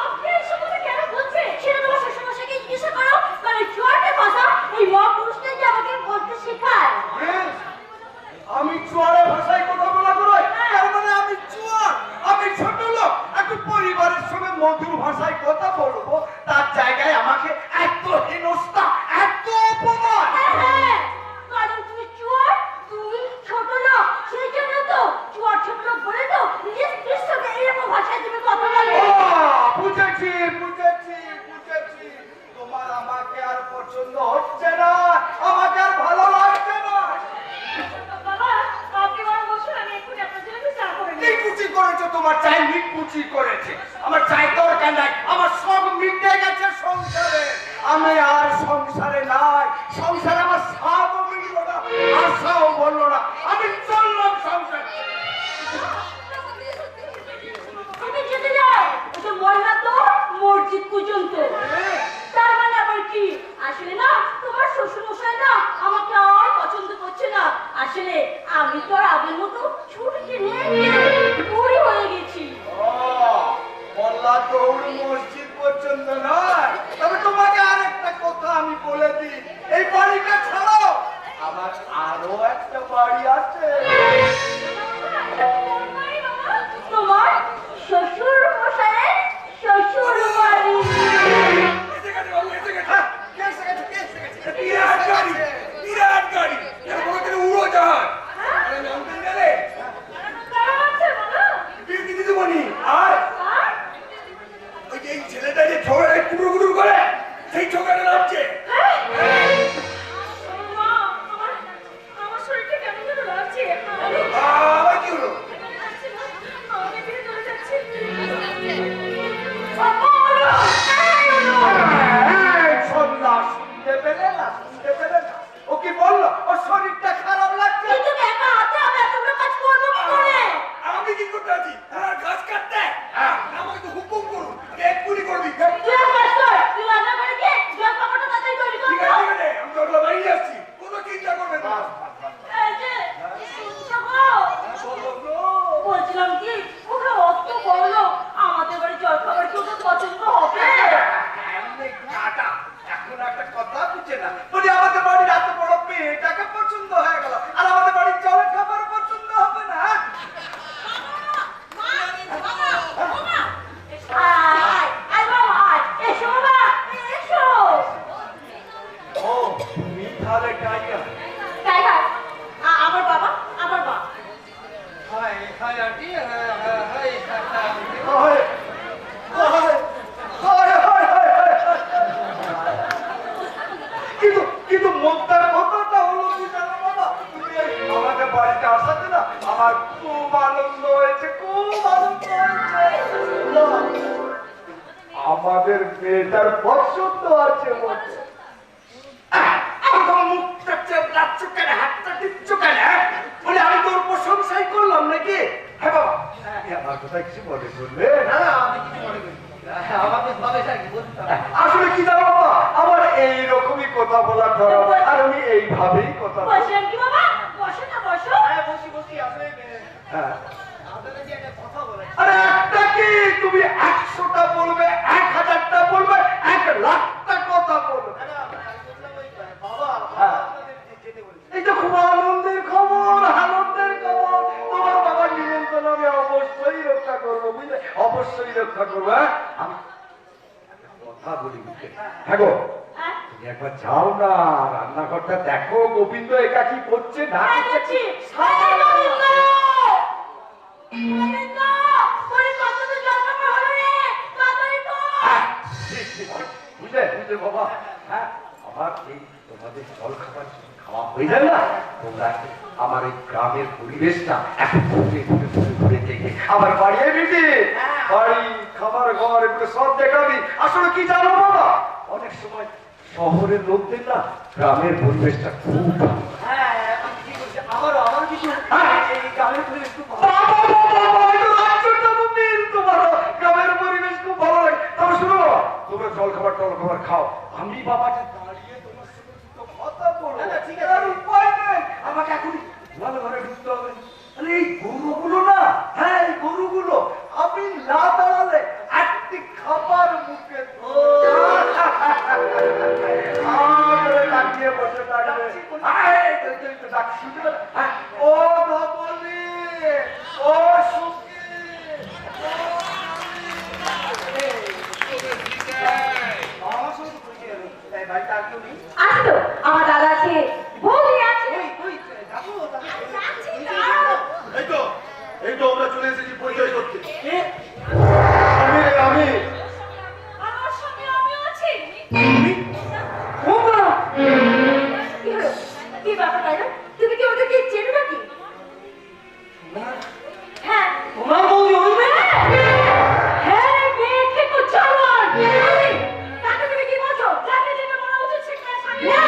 Speaker 2: আপনি এসব কথা কেন বলছেন সেটা তোমার শ্বশুরমশাইকে জিজ্ঞাসা করো কারণ চুয়াটে ভাষা এই মহাপুরুষটাই যে আমাকে বলতে শেখায়
Speaker 1: আমি চুয়ারে ভাষায় কথা বলা করই, তার মানে আমি চুয়ার, আমি ছোট লোক, একটু পরিবারের সঙ্গে মধুর ভাষায় কথা বলবো, তার জায়গায় আমাকে এত হেনস্থা, এত অপমান।
Speaker 2: হ্যাঁ, কারণ তুমি চুয়ার তুমি ছোট লোক সেই জন্য তো চুয়ার ছোট লোক বলে তো নিজের স্ত্রীর সঙ্গে এরকম ভাষায় তুমি কথা বলবে
Speaker 1: বুঝেছি বুঝেছি বুঝেছি, তোমার আমাকে আর পছন্দ হচ্ছে না, আমাকে আর ভালো লাগছে না।
Speaker 2: বাবা আপনি বরং বসুন আমি এক্ষুনি আপনার জন্য একটু চা করে নিয়ে
Speaker 1: নিকুচি করেছে, তোমার চাই নিকুচি করেছে, আমার চাই দরকার নাই, আমার সব মিটে গেছে সংসারে, আমি আর সংসারে নাই, সংসারে আমার স্বাদও মিটল না, আশাও বললো না, আমি চললাম সংসার।
Speaker 2: তুমি যেতে যাও ওটা মরনা তো মসজিদ পর্যন্ত তার মানে আবার কি আসলে না তোমার শ্বশুর মশাই না আমাকে আর পছন্দ করছে না আসলে আমি তো আর আগের মতো ছুটতে নেই বুড়ি হয়ে গেছি
Speaker 1: বল্লা দৌড় মসজিদ পর্যন্ত নয়, তবে তোমাকে আরেকটা কথা আমি বলে দিই, এই বাড়িটা ছাড়ো, আমার আরো একটা বাড়ি আছে।
Speaker 2: তোমার শ্বশুর মশাইয়ের শ্বশুর বাড়ি
Speaker 1: হ্যাঁ, কে এসে গেছে, কে এসে গেছে?
Speaker 4: বিরাট গাড়ি, বিরাট গাড়ি, এর বড় করে উড়োজাহাজ। আরে নামতে গেলে
Speaker 2: কারণ আছে বলো
Speaker 4: বিয়ে দিতে দেবনি। আর
Speaker 2: আর
Speaker 4: ওই যে এই ছেলেটা যে ঝগড়ায়
Speaker 1: গ্রামের মেয়েটার পছন্দ আছে বটে। আমার মুখটা চেপড়াচ্ছ কেন, হাতটা টিপছ কেন? বলে আমি তোর প্রশংসাই করলাম নাকি? হ্যাঁ বাবা, আমার কথা কিছু মনে করবে না?
Speaker 3: আমি কিছু মনে করি না। আমাকে ভাবে থাকি বলতে হবে।
Speaker 1: আসলে কি জানো বাবা, আমার এইরকমই কথা বলার ধরন, আর আমি এইভাবেই কথা বলি।
Speaker 2: বসেন কি বাবা? বসো না, বসো।
Speaker 3: হ্যাঁ, বসি আসলে
Speaker 1: হ্যাঁ।
Speaker 3: আপনাদের যে একটা কথা বলে।
Speaker 1: আরে একটা কি তুমি 100টা বলবে, 1000টা বলবে, 1,00,000টা কথা বলবে।
Speaker 3: না, আমি বললাম ওই বাবা
Speaker 1: হ্যাঁ।
Speaker 3: আপনাদের যেতে বলেছে।
Speaker 1: এই তো খুব আনন্দের খবর, আনন্দের খবর। তোমার বাবার নিমন্ত্রণ আমি অবশ্যই রক্ষা করবো, বুঝলে? অবশ্যই রক্ষা করবো। হ্যাঁ? আমি একটা কথা বলি বুঝলে? হ্যাঁ গো,
Speaker 2: হ্যাঁ?
Speaker 1: তুমি একবার যাও না রান্নাঘরটা দেখো, গোবিন্দ একা কি করছে না
Speaker 2: হ্যাঁ,
Speaker 1: করছে।
Speaker 2: যাচ্ছি। এই গোবিন্দ! গোবিন্দ! তোর কতটা জন্ম হলো রে? তাড়াতাড়ি কর।
Speaker 1: হ্যাঁ, ঠিক, ঠিক। বুঝলে বুঝলে বাবা? হ্যাঁ, আমার এই তোমাদের জল খাবার খাওয়া হয়ে যায় না, তোমরা আমার এই গ্রামের পরিবেশটা এখন ঘুরে ঘুরে ঘুরে ঘুরে দেখে আমার বাড়ি এমনিতে বাড়ি খাবার ঘর এগুলো সব দেখাবি। আসলে কি জানো বাবা, অনেক সময় শহরের লোকদের না গ্রামের পরিবেশটা খুব ভালো।
Speaker 3: হ্যাঁ, আমি কি বলছি, আমারও কিছু এই গ্রামের পরিবেশ একটু ভালো।
Speaker 1: বাবা, বাবা, এটা আশ্চর্য মিল তোমার। গ্রামের পরিবেশ খুব ভালো লাগে। তবে শুনো বাবা, তোমরা জল খাবার খাও, আমি বাবাকে দাঁড়িয়ে তোমার সঙ্গে দুটো কথা বলবো।
Speaker 3: না, ঠিক আছে।
Speaker 1: আর উপায় নেই, আমাকে এখন ভালো ঘরে ঢুকতে হবে। আরে এই গরুগুলো না, হ্যাঁ এই গরুগুলো আমি না দাঁড়ালে একটি খাবার মুখে তাকিয়ে বসে থাকবে। ডাক শুনতে পেলে? হ্যাঁ, ও ধবলি, ও সুখী,
Speaker 3: আমার সঙ্গে তো পরিচয় হলো। তাই বাড়িতে আর কেউ নেই?
Speaker 2: আছে তো, আমার দাদা আছে, বৌদি আছে।
Speaker 3: ওই যাবো তাহলে।
Speaker 2: যাচ্ছি, দাঁড়াও।
Speaker 3: এই তো আমরা চলে এসেছি পরিচয় করতে।
Speaker 2: কে?
Speaker 3: আমি
Speaker 2: আমার সঙ্গে আমিও আছি।
Speaker 3: ওমা,
Speaker 2: কি হলো? কি ব্যাপার দাদা? তুমি কি ওদেরকে চেনো নাকি? হ্যাঁ।
Speaker 3: তোমার বৌদি ওই মেয়ে?
Speaker 2: হ্যাঁ রে, মেয়ে থেকে জানোয়ার। এই, তাকে তুমি কি বলছো? যাকে যেটা বলা উচিত সেটা সামনে না।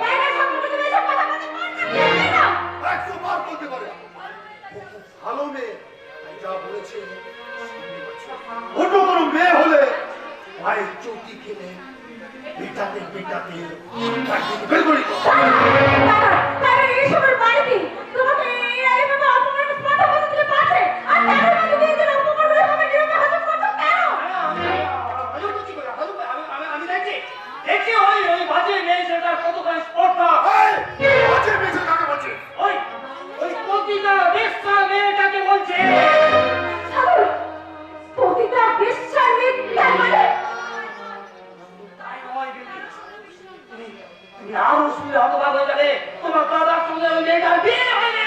Speaker 2: বাইরের সম্পর্কে তুমি এসব কথা বলতে পারো না।
Speaker 3: 100 বার বলতে পারে। ও খুব ভালো মেয়ে, যা বলেছে অন্য কোনো মেয়ে হলে মায়ের চৌকি খেলে পিটাতে বাড়ি থেকে বের করে দিত।
Speaker 2: তারা এইসবের বাড়িতে তোমাকে এইভাবে অপমান করে কথা বলতে দিলে পারছে? আর তাদের মধ্যে দিয়ে দিলে অপমান করে তোমাকে নিয়মে হজম করছো কেন?
Speaker 3: আমি দেখছি ওই বাজে মেয়ে সেটা কতখানি স্পর্ধা। বাজে মেয়ে সে কাকে বলছে? ওই পতিতা বেশ্যা মেয়েটাকে বলছে।
Speaker 2: ছাড়ো, প্রতিটা বেশ্যার মিথ্যার মানে
Speaker 3: তাই নয় বিউটি, তুমি আরো শুনে হতবাক হয়ে যাবে। তোমার দাদার সঙ্গে ওই মেয়েটার বিয়ে হয়নি।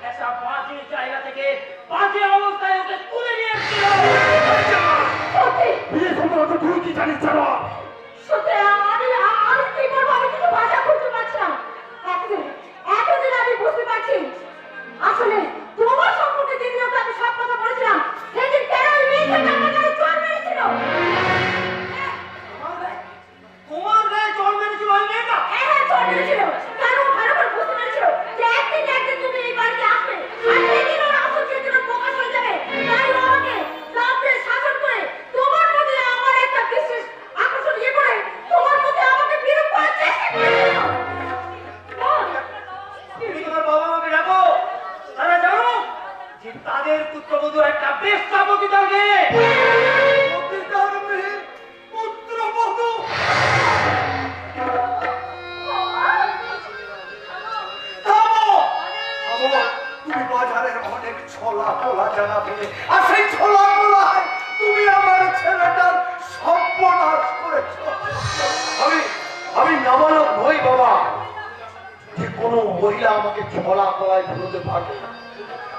Speaker 3: একটা বাজে জায়গা থেকে বাজে অবস্থায় ওকে তুলে নিয়ে এসেছিল।
Speaker 2: সত্যি
Speaker 3: বিয়ে সম্পর্কে তুই কি জানিস জানো?
Speaker 2: সত্যি আমি কি বলবো? আমি কিছু ভাষা খুঁজতে পারছি না। এতদিন আমি বুঝতে পারছি আসলে তোমার সম্পর্কে যেদিন ওকে আমি সব কথা বলেছিলাম সেদিন কেন ওই মেয়েটাকে আমার গায়ে চড় মেরেছিল।
Speaker 3: তোমার গায়ে চড় মেরেছিল ওই মেয়েটা?
Speaker 2: হ্যাঁ চড় মেরেছিল। কারণ ও ভালো করে বুঝতে পেরেছিল যে একদিন না একদিন তুমি এই বাড়িতে আসবে আর সেদিন ওর আসল চরিত্র প্রকাশ হয়ে যাবে। তাই ও আমাকে রাতে শাসন করে তোমার প্রতি আমার একটা বিশেষ আকর্ষণ ইয়ে করে তোমার প্রতি আমাকে বিরূপ করার চেষ্টা করেছিল।
Speaker 3: তুমি তোমার বাবা মাকে ডাকো। তারা জানো যে তাদের পুত্রবধূ একটা বেশ্যাবতী থাকে। পতিতার মেয়ে পুত্রবধূ।
Speaker 1: থামো! থামো! তুমি বাজারের অনেক ছোলা পোলা জানাবে, আর সেই ছোলা পোলায় তুমি আমার ছেলেটার সর্বনাশ করেছ। আমি নাবালক নই বাবা, যে কোনো মহিলা আমাকে ছোলা পোলায় ফেলতে পারবে না।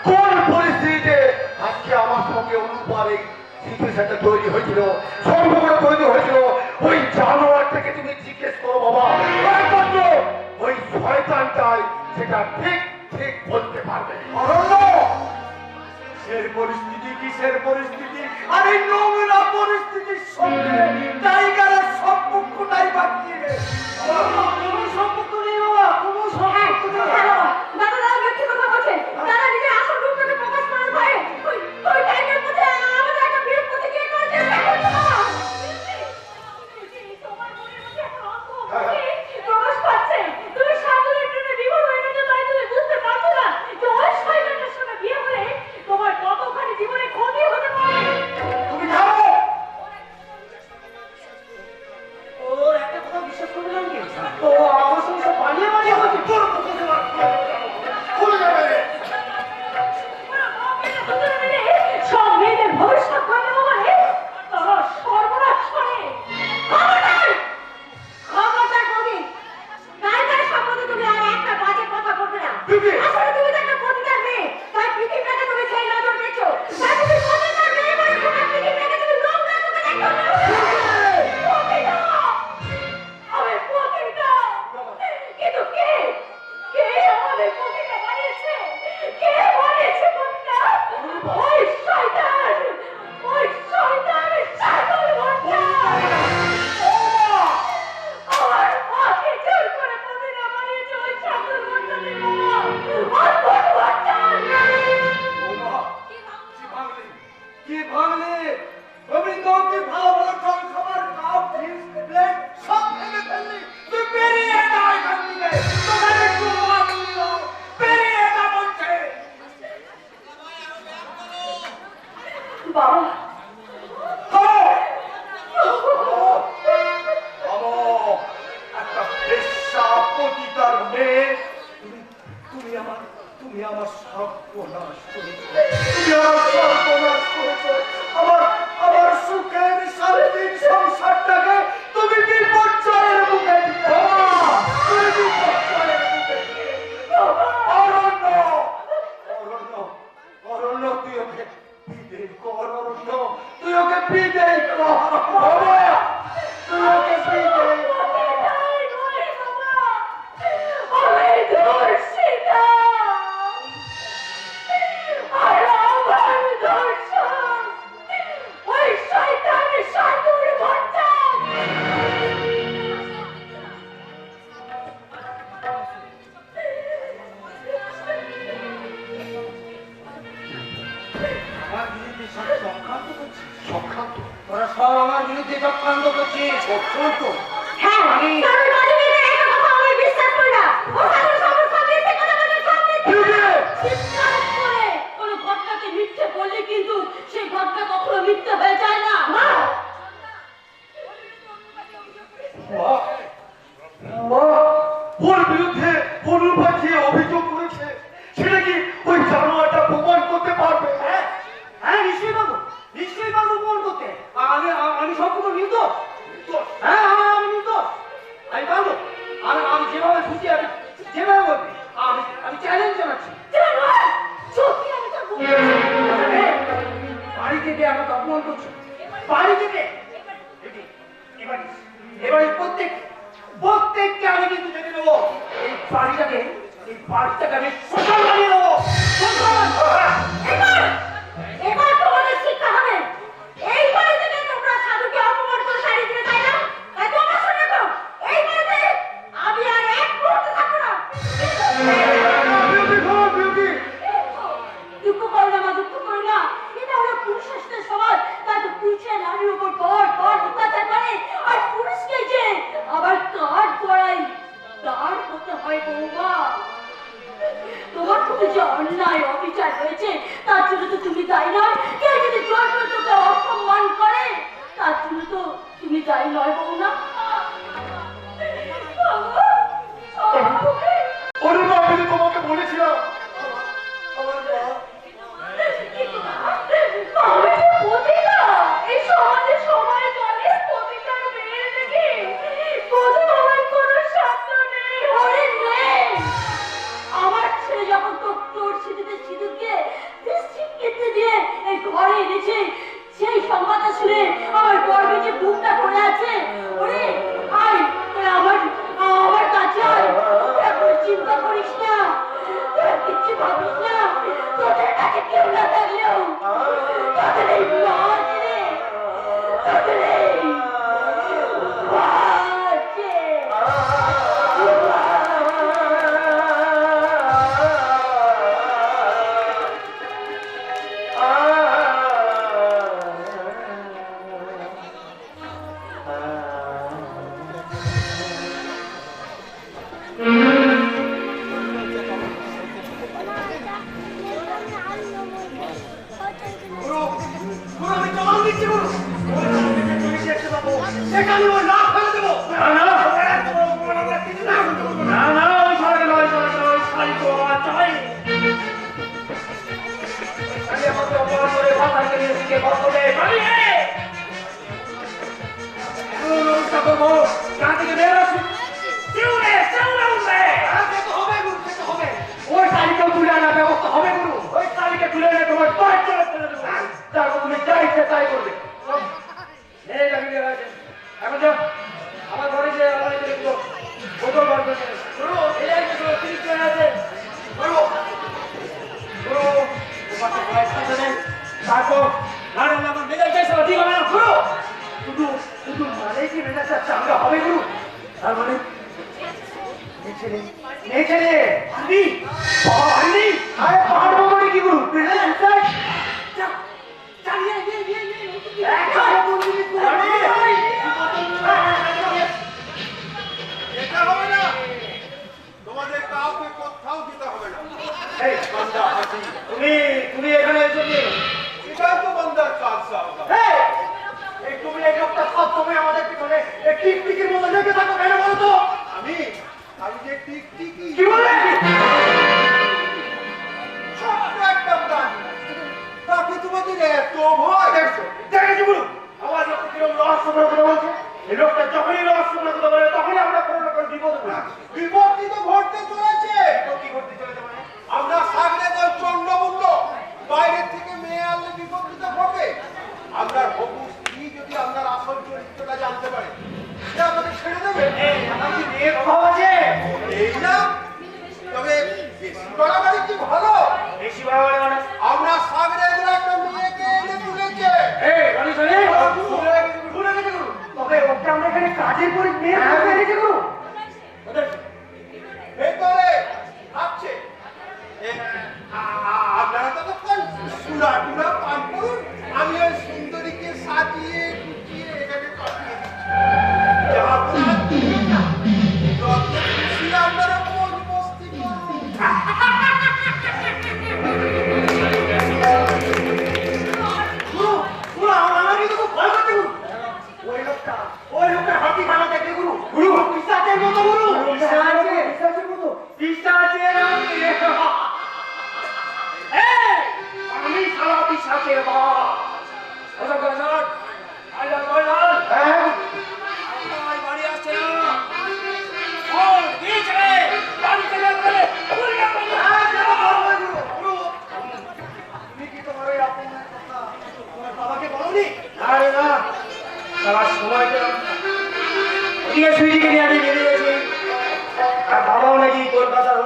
Speaker 1: কোন পরিস্থিতিতে আজকে আমার সঙ্গে অনুপার এই সিচুয়েশনটা তৈরি হয়েছিল, সম্পর্কটা তৈরি হয়েছিল, ওই জানোয়ার থেকে তুমি জিজ্ঞেস করো বাবা। একমাত্র ওই শয়তানটাই সেটা ঠিক ঠিক বলতে পারবে। অরণ্য, কিসের পরিস্থিতি, কিসের পরিস্থিতি? আর এই নোংরা পরিস্থিতির সঙ্গে টাইগারের সম্মুখটাই বাকিয়ে রে।
Speaker 2: কোনো সম্পর্ক নেই বাবা, কোনো সম্পর্ক নেই। দাদা দাদা মিথ্যে কথা বলছে। দাদা নিজের আসল রূপটাকে প্রকাশ করার ভয়ে ওই টাইগার মধ্যে আমাদের একটা বিরূপ প্রতিক্রিয়া করার চেষ্টা করছে বাবা। তোমার মনের মধ্যে একটা অন্ধ প্রকাশ পাচ্ছে। তুমি সাধুরের জন্য বিভোর হয়ে গেছো, তাই তুমি বুঝতে পারছো না যে ওই শয়তানের সঙ্গে বিয়ে করে তোমার কতখানি জীবনে ক্ষতি হতে পারে।
Speaker 1: তুমি থামো।
Speaker 2: ওর একটা কথা বিশ্বাস করবে না কি? ও আমার সঙ্গে সব বানিয়ে বানিয়ে বলছে।
Speaker 3: তোর মুখে তোমার খুলে যাবে রে।
Speaker 2: সব মেয়েদের ভবিষ্যৎ ভাঙে বলে তারা সর্বনাশ করে। খবরদার কবি, টাইগার সম্বন্ধে তুমি আর একটা বাজে কথা বলবে না।
Speaker 3: দিদি!
Speaker 2: আসলে তুমি তো একটা পতিতার মেয়ে, তাই পৃথিবীটাকে তুমি সেই নজর দেখছো। তাই তুমি পতিতার মেয়ে বলে তোমার পৃথিবীটাকে তুমি নোংরা চোখে দেখছো না। পতিতা! আমি পতিতা! কিন্তু কে আমাদের পতিতা বানিয়েছে? কে বানিয়েছে পতিতা? ওই শয়তান! ওই শয়তান! শাসন করছে! আমার মাকে জোর করে পতিতা বানিয়েছে ওই শাসন করছে বাবা! অদ্ভুত বাচ্চান!
Speaker 1: ওমা, কি ভাঙলে? গোবিন্দ, কি ভালো ভালো জল খাবার কাপ প্লেট সব ভেঙে ফেললি। তুই বেরিয়ে যা এখান থেকে। তোদের একটু মাত্র বেরিয়ে যা বলছে।
Speaker 2: বাবা!
Speaker 1: একটা বেশ্যা পতিতার মেয়ে, তুমি আমার সর্বনাশ করেছো। তুমি আমার সর্বনাশ করেছো। আমার সুখের শান্তির সংসারটাকে তুমি বিপর্যয়ের মুখে দিলে। তুমি বিপর্যয়ের মুখে দিলে। অরণ্য, অরণ্য, অরণ্য, তুই ওকে বিদেয় কর। অরণ্য, তুই ওকে বিদেয় কর। তুই ওকে বিদেয় কর।
Speaker 2: পতিতাই নয় বাবা! আমি ধর্ষিতা! আর আমার ধর্ষক ওই শয়তান সাধুর বাচ্চা!
Speaker 3: আমার বিরুদ্ধে সব চক্রান্ত করছিস। চক্রান্ত? তোরা সব আমার বিরুদ্ধে চক্রান্ত করছিস। চক্রান্ত?
Speaker 2: হ্যাঁ, কারণ বাড়ি মেয়েদের একটা কথা আমি বিশ্বাস করি না। ও সাধুর সামনে এসে কথা বলে সামনে চিৎকার করে কোনো ঘটনাকে মিথ্যে বললে কিন্তু সেই ঘটনা কখনো মিথ্যে হয়ে যায় না। মা!
Speaker 3: মা, মা, ওর বিরুদ্ধে অনুপা যে অভিযোগ করেছে সেটা কি ওই জানোয়ারটা প্রমাণ করতে পারবে?
Speaker 6: হ্যাঁ নিশ্চয়ই পাবো, নিশ্চয়ই পাবো প্রমাণ করতে। আমি সম্পূর্ণ নির্দোষ। হ্যাঁ আমি নির্দোষ, আমি পাবো। আমি যেভাবে খুশি, আমি যেভাবে বলবি, আমি চ্যালেঞ্জ জানাচ্ছি।
Speaker 2: জানোয়ার! সত্যি আমি তো
Speaker 6: বাড়ি থেকে আমাকে অপমান করছো, বাড়ি থেকে। এবারে প্রত্যেককে আমি কিন্তু যেতে দেবো। এই বাড়িটাকে আমি শ্মশান বানিয়ে দেবো।
Speaker 2: এবার তোমাদের শিক্ষা হবে। এই বাড়ি থেকে তোমরা সাধুকে অপমান করে তাড়িয়ে দিলে, তাই না? তাই তোমরা শুনে রাখো, এই বাড়িতে আমি আর এক মুহূর্ত থাকবো না। দুঃখ করো না মা, দুঃখ করো না। এটা হলো পুরুষের সমাজ, তাই তো পুরুষের নারীর উপর গড় অত্যাচার করে। আর পুরুষকে যে আবার কাঠ গড়াই তার হতে হয় বৌমা। তোমার প্রতি যে অন্যায় অবিচার হয়েছে তার জন্য তো তুমি দায়ী নয়। কেউ যদি জোর করে তোকে অসম্মান করে তার জন্য তো তুমি দায়ী নয় বৌমা।
Speaker 3: অনুপা, আমি তো তোমাকে বলেছিলাম
Speaker 1: আমার মা,
Speaker 2: আমি যে পতিতা, এই সমাজে সবাই বলে পতিতার মেয়ে দেখি কোথাও আমার কোনো শব্দ নেই, হরিণ নেই। আমার ছেলে যখন তোর সিঁদুরে সিঁদুর দিয়ে বিস্কিট দিয়ে এই ঘরে এনেছে, সেই সংবাদটা শুনে আমার গর্বে যে বুকটা পড়ে আছে। ওরে
Speaker 3: এখানে ওর লাভ ফেলে দেবো।
Speaker 6: না না না না ওই শালাকে নয় শাড়ি তো আমার চাই আমি আমাকে অপমান করে মাথাকে নিয়ে শিখে কষ্ট দেয় পালিয়ে করবো গান থেকে বের আসুন চিউড়ে উঠবে ওই শাড়িকেও তুলে আনার ব্যবস্থা হবে গুরু ওই শাড়িকে তুলে এনে তোমার পায়ে চলে ফেলে দেবো তারপর তুমি যা ইচ্ছে তাই করবে এই লাগিয়ে আছে এখন যা আমার ঘরে যে আমার এই দেখো বোতল বার করে গুরু এই এক গুরু 30 টাকা আছে গুরু গুরু ও পাশে বয়স আছে না তারপর আরে আমার মেজাজ চাইছে ঠিক হবে না গুরু শুধু মানে কি মেজাজটা চাঙ্গা হবে গুরু তার মানে নেচে আন্দি আন্দি আরে পারবো মানে কি গুরু
Speaker 3: এটা হবে না, তোমাদের কাউকে কোথাও দিতে হবে না।
Speaker 6: এই বান্দা হাসি তুমি এখানে এসে কি
Speaker 3: এটাই তো বান্দার কাজ সাহেব।
Speaker 6: এই তুমি এই লোকটা সব সময় আমাদের পিছনে এই টিকটিকির মতো লেগে থাকো কেন বলো তো
Speaker 3: আমি যে টিকটিকি
Speaker 6: কি বলে
Speaker 3: ছোট্ট একটা প্রাণী, তাকে তোমাদের এত ভয়।
Speaker 6: দেখেছি গুরু আমার লোকটা কিরকম রহস্যময় কথা বলছে এই লোকটা যখনই রহস্যময় কথা বলে তখনই আমরা কোনো না কোনো বিপদে পড়ি
Speaker 3: বিপত্তি তো ঘটতে চলেছে।
Speaker 6: কি করতে চলেছে মানে
Speaker 3: আমরা সাগরে দল চন্ডমুন্ড, বাইরের থেকে মেয়ে আনলে বিপত্তি তো ঘটে। আপনার হবু স্ত্রী যদি আপনার আসল চরিত্রটা জানতে পারে, সে আমাদের ছেড়ে দেবে।
Speaker 6: আমার কি বিয়ে কথা আছে
Speaker 3: এই না, তবে বেশি বাড়াবাড়ি কি ভালো?
Speaker 6: বেশি বাড়াবাড়ি মানে
Speaker 3: আমরা সাগরে একটা মেয়েকে এনে তুলেছে।
Speaker 6: এই রানী সানি ভুলে গেছে গুরু তবে ওকে আমরা এখানে কাজের পরে মেয়ে করে রেখেছি গুরু
Speaker 3: ভেতরে ভাবছে আপনারা ততক্ষণ সুরা টুরা পান করুন, আমি ওই সুন্দরীকে সাজিয়ে গুছিয়ে এখানে পাঠিয়ে দিচ্ছি। যা আপনারা দিন না, যত খুশি আপনারা মন মস্তি করুন।
Speaker 6: গুরু গুরু আমার কিন্তু খুব ভয় করতে গুরু ওই লোকটা হাতি খানা দেখে গুরু গুরু পিসাচের মতো গুরু পিসাচের মতো পিসাচের আমি সারা পিসাচের বাপ ওসব করে শোন বাড়ি আসছে না ওর দিয়েছে বাড়ি চলে গেলে তুমি কি তোমার ওই আপনার কথা তোমার বাবাকে বলোনি আরে না সারা সময়টা ওদিকে সুইটিকে নিয়ে আমি বেরিয়ে গেছি আর বাবাও নাকি কলকাতার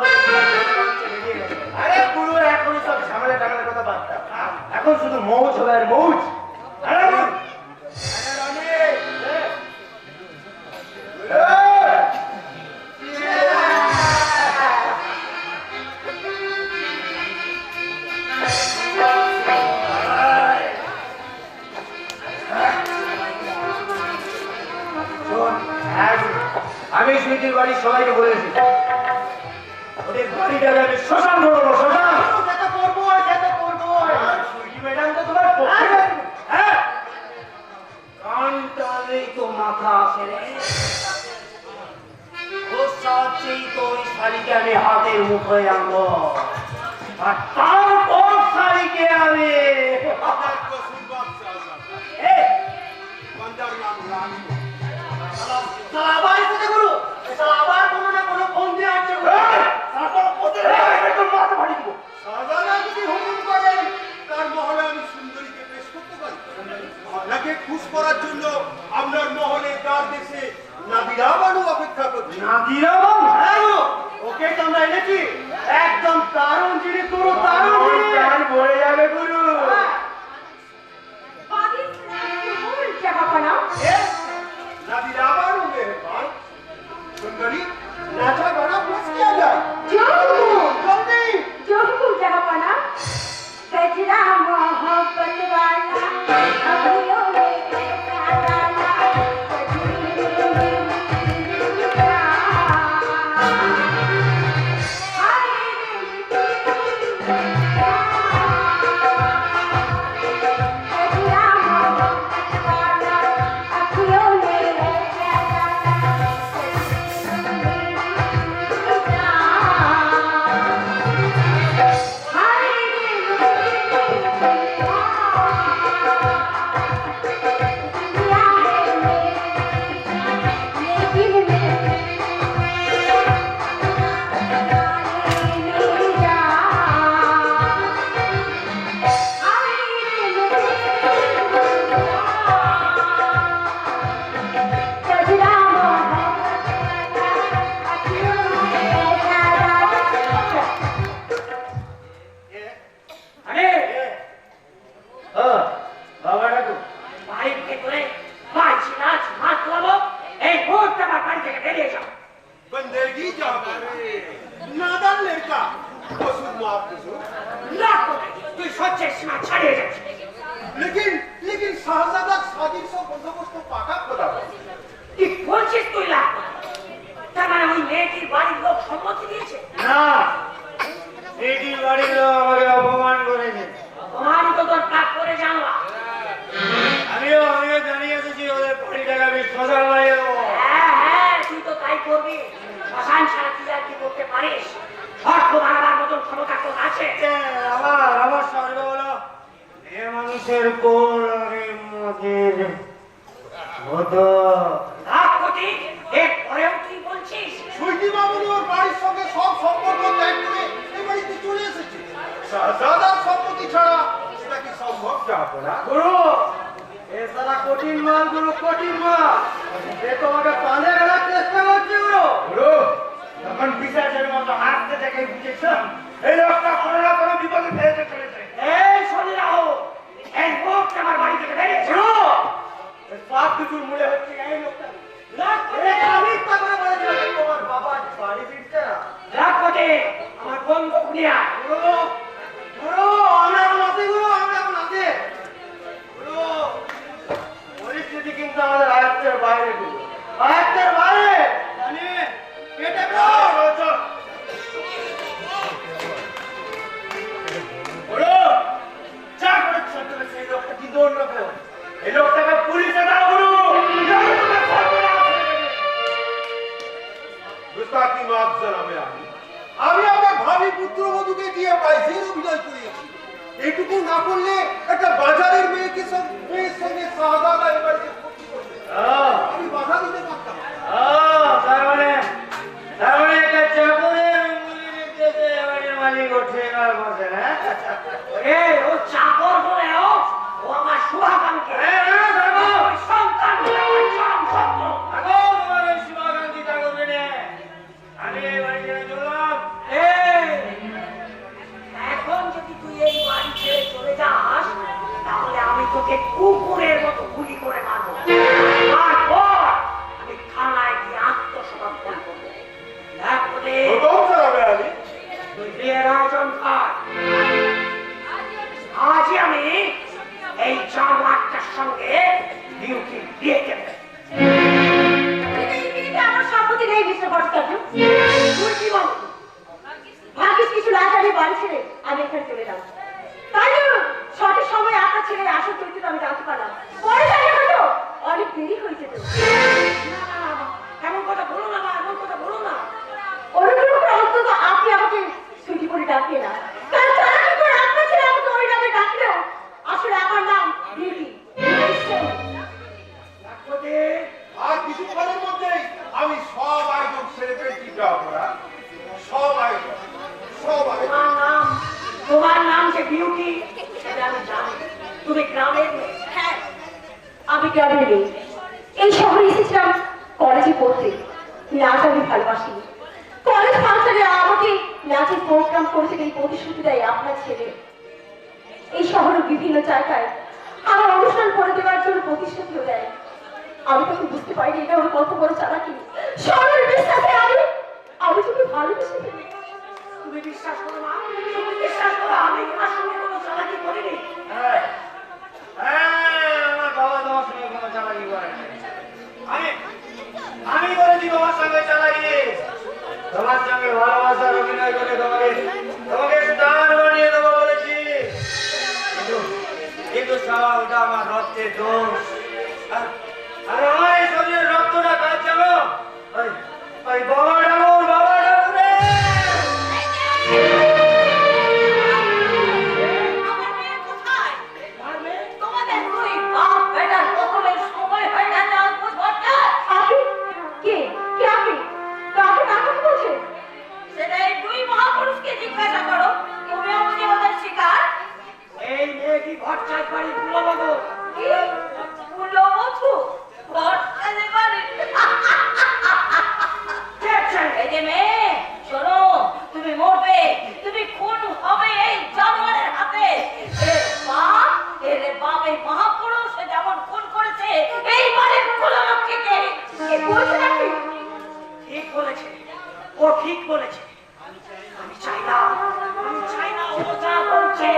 Speaker 6: আরে গুরু এখন সব ঝামেলা টাকার কথা বাদ দাও এখন শুধু মৌজ হবে আর মৌজ আরে গুরু আমি সুইটির বাড়ির সবাইকে বলেছি ওদের বাড়িটাকে আমি শ্মশান করবো শ্মশান সুইটি ম্যাডাম তো তোমার হ্যাঁ কানটালেই তো মাথা আসে রে ও সাথেই তো ওই শাড়িকে আমি হাতের মুখে আনবো আর তারপর শাড়িকে আমি
Speaker 3: আপনার কসুর বাপ সাহেব, বান্দার নাম রানী।
Speaker 6: আবার এসেছে গুরু আবার কোনো না কোনো ফোন দিয়ে আসছে তোর মাথা ফাটি দিব
Speaker 3: শাহজাহান যদি হুকুম করেন, তার মহলে আমি সুন্দরীকে পেশ করতে পারি। আপনাকে খুশ করার জন্য আপনার মহলে তার দেশে নাদিরা বানু অপেক্ষা করছি।
Speaker 6: নাদিরা বাবু হ্যাঁ গুরু ওকে তো আমরা এনেছি একদম দারুণ জিনিস গুরু দারুণ জিনিস ভরে যাবে গুরু
Speaker 3: নাদিরা বানু মেহমান, সুন্দরী নাচা গানা প্লাস কিয়া যায়। জলদি
Speaker 2: गजरा मोहब्बत वाला अभियों में डाला
Speaker 3: बंदगी क्या करे नादान लड़का कसूर माफ कसूर
Speaker 6: তুই সচ্ছের সীমা ছাড়িয়ে যাচ্ছিস।
Speaker 3: लेकिन शाहजादा शादी सब बंदोबस्त पाका खोदा
Speaker 6: কি বলছিস তুই লাভ তার মানে ওই মেয়েটির বাড়ির লোক সম্মতি দিয়েছে?
Speaker 7: না এটি বাড়ির লোক আমাকে অপমান করেছে।
Speaker 6: তোমারই তো তোর কাজ করে জানলা।
Speaker 7: আমিও জানিয়ে এসেছি ওদের 20 টাকা আমি শ্মশান বাড়িয়ে দেবো।
Speaker 6: হ্যাঁ তুই তো তাই করবি। শ্মশান ছাড়া তুই আর কি করতে পারিস? শর্ত ভাঙাবার মতন ক্ষমতা তোর আছে।
Speaker 7: আমার স্বর্গ হলো এ মানুষের কোল আমি মতির মতো।
Speaker 6: লাখপতি এরপরেও তুই বলছিস?
Speaker 3: সুইটি মামুনি ওর বাড়ির সঙ্গে সব সম্পর্ক ত্যাগ করে এই বাড়িতে চলে এসেছে শাহজাদার সম্মতি ছাড়া সেটা কি সম্ভব জাহাপনা
Speaker 7: গুরু এ সারা কঠিন মাল গুরু কঠিন মাল এ তোমাকে পালে গেলার চেষ্টা করছে গুরু। গুরু যখন পিসাচের মতো হাসতে থেকে বুঝেছিলাম এই লোকটা কোনো না কোনো বিপদে ফেলতে চলেছে।
Speaker 6: এই শনি রাহু এই লোকটা আমার বাড়ি থেকে বেরিয়েছে।
Speaker 7: সব কিছুর মূলে হচ্ছে এই লোকটা।
Speaker 6: লাখপতি
Speaker 7: আমি তা করে বলেছিলাম তোমার বাবা বাড়ি ফিরছে না।
Speaker 6: লাখপতি আমার বন্দুক নিয়ে আয়।
Speaker 7: গুরু গুরু আমরা এখন আছি গুরু আমরা এখন আছি গুরু। পরিস্থিতি কিন্তু আমাদের আয়ত্তের বাইরে গুরু আয়ত্তের বাইরে জানি কেটে পড়। চল গুরু যা করে চলতে সেই লোকটা কি দৌড় না পেও এই লোকটাকে পুলিশে দাও গুরু।
Speaker 3: গুস্তাখি মাফ জানাবে আমি আমার ভাবি পুত্রবধূকে দিয়ে বাইজের অভিনয় করিয়েছি এইটুকু না করলে একটা বাজারের মেয়ের সঙ্গে শাহজাদা এই বাড়িতে ভর্তি করবে আমি বাধা দিতে পারতাম
Speaker 7: তার মানে একটা চাকরের নির্দেশে এবারের মালিক ওঠে আর বসে না।
Speaker 6: এই ও চাকর হলেও ও আমার শুভাকাঙ্ক্ষী। ওই সন্তান হলো আমার চরম শত্রু।
Speaker 7: তোমার ওই শুভাকাঙ্ক্ষী চাকরকে নিয়ে আমি এই বাড়ি ছেড়ে চললাম।
Speaker 6: এই, এখন যদি তুই এই বাড়ি ছেড়ে চলে যাস তাহলে আমি তোকে কুকুরের মতো গুলি করে মারবো। তারপর আমি থানায় গিয়ে আত্মসমর্পণ করবো। লাখপতি
Speaker 3: হুকুম জানাবে আমি
Speaker 6: তুই বিয়ের আয়োজন কর। আজই আমি এই জানোয়ারটার সঙ্গে বিউটির বিয়ে দেব।
Speaker 2: আমার সম্মতি নেই মিস্টার ভট্টাচার্য।
Speaker 6: তুই কি বল?
Speaker 2: ভাগ্যিস কিছু না জানি বাড়ি ছেড়ে আমি এখানে চলে যাব। তাই সঠিক সময় আপনার ছেলে আসল চরিত্র আমি জানতে পারলাম। পরে জানি হয়তো অনেক দেরি হয়ে যেত।
Speaker 6: এমন কথা বলো না, এমন কথা বলো না।
Speaker 2: অনুগ্রহ করে অন্তত আপনি আমাকে ছুটি করে ডাকিয়ে না। কারণ চালাকি করে আপনার ছেলে আমাকে ওই নামে ডাকলেও আসলে আমার নাম বিউটি।
Speaker 6: লাখপতি
Speaker 3: আর কিছুক্ষণের মধ্যেই আমি সব আয়োজন ছেড়ে পেয়েছি জাহাপনা সব আয়োজন
Speaker 6: তোমার নাম যে বিউটি সেটা আমি জানি। তুমি গ্রামের মেয়ে।
Speaker 2: হ্যাঁ, আমি গ্রামের মেয়ে। এই শহরে এসেছিলাম কলেজে পড়তে। নাচ আমি ভালোবাসি। কলেজ ফাংশনে আমাকে নাচের প্রোগ্রাম করেছে এই প্রতিশ্রুতি দেয় আপনার ছেলে। এই শহরের বিভিন্ন জায়গায় আমার অনুষ্ঠান করে দেওয়ার জন্য প্রতিশ্রুতিও দেয়। আমি তখন বুঝতে পারিনি এটা ওর কত বড় চালাকি। শহরের বিশ্বাসে আমি তোকে ভালোবেসে ফেলি।
Speaker 6: তুমি বিশ্বাস করো না, তুমি বিশ্বাস করো আমি তোমার সঙ্গে কোনো চালাকি করিনি।
Speaker 7: আমার বাবা তোমার সঙ্গে কোনো চালাকি করে না। আমি করেছি তোমার সঙ্গে চালাকি। তোমার সঙ্গে ভালোবাসার অভিনয় করে তোমাকে স্টার বানিয়ে দেবো বলেছি। কিন্তু সারা ওটা আমার রক্তের দোষ। আর আমার এই শরীরের রক্তটা কাজ জানো ওই বাবা ঠাকুর
Speaker 2: আমার মেয়ে কোথায়? তোমাদের দুই বাপ বেটার প্রথমের সময় হয়ে গেছে অদ্ভুত ভট্টা। আপনি কে? কে আপনি? কাকে কাকে বলছেন? সেটা এই দুই মহাপুরুষকে জিজ্ঞাসা করো। তুমি আমাকে ওদের শিকার।
Speaker 6: এই মেয়ে কি ভট্টাচার্য বাড়ির কুলবাবু?
Speaker 2: কি? ঠিক বলেছে। আমি চাই না ও যা বলছে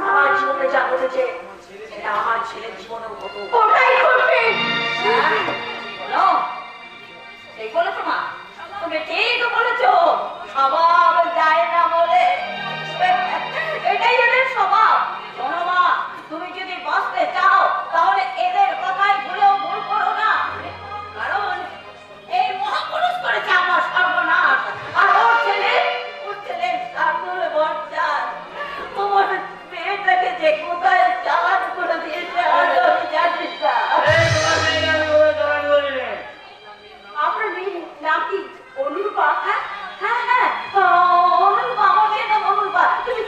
Speaker 2: আমার জীবনে যা ঘটেছে সেটা আমার ছেলের জীবনেও ঘটুক। ওটাই ঘটবে। এই বলেছো মা, তুমি ঠিক বলেছো। স্বভাব যায় না বলে এটাই এদের স্বভাব। শোনো মা, তুমি যদি বাঁচতে চাও তাহলে এদের কথাই ভুলেও ভুল করো না, কারণ এই মহাপুরুষ করেছে আমার সর্বনাশ। আর ওর ছেলে শার্দুল বর্ষার তোমার মেয়েটাকে যে কোথায় চালান করে দিয়েছে আমি জানিস না। আপনার মেয়ে নাকি অনুরূপা? হ্যাঁ অনুরূপা, আমাকে নাম অনুরূপা। তুমি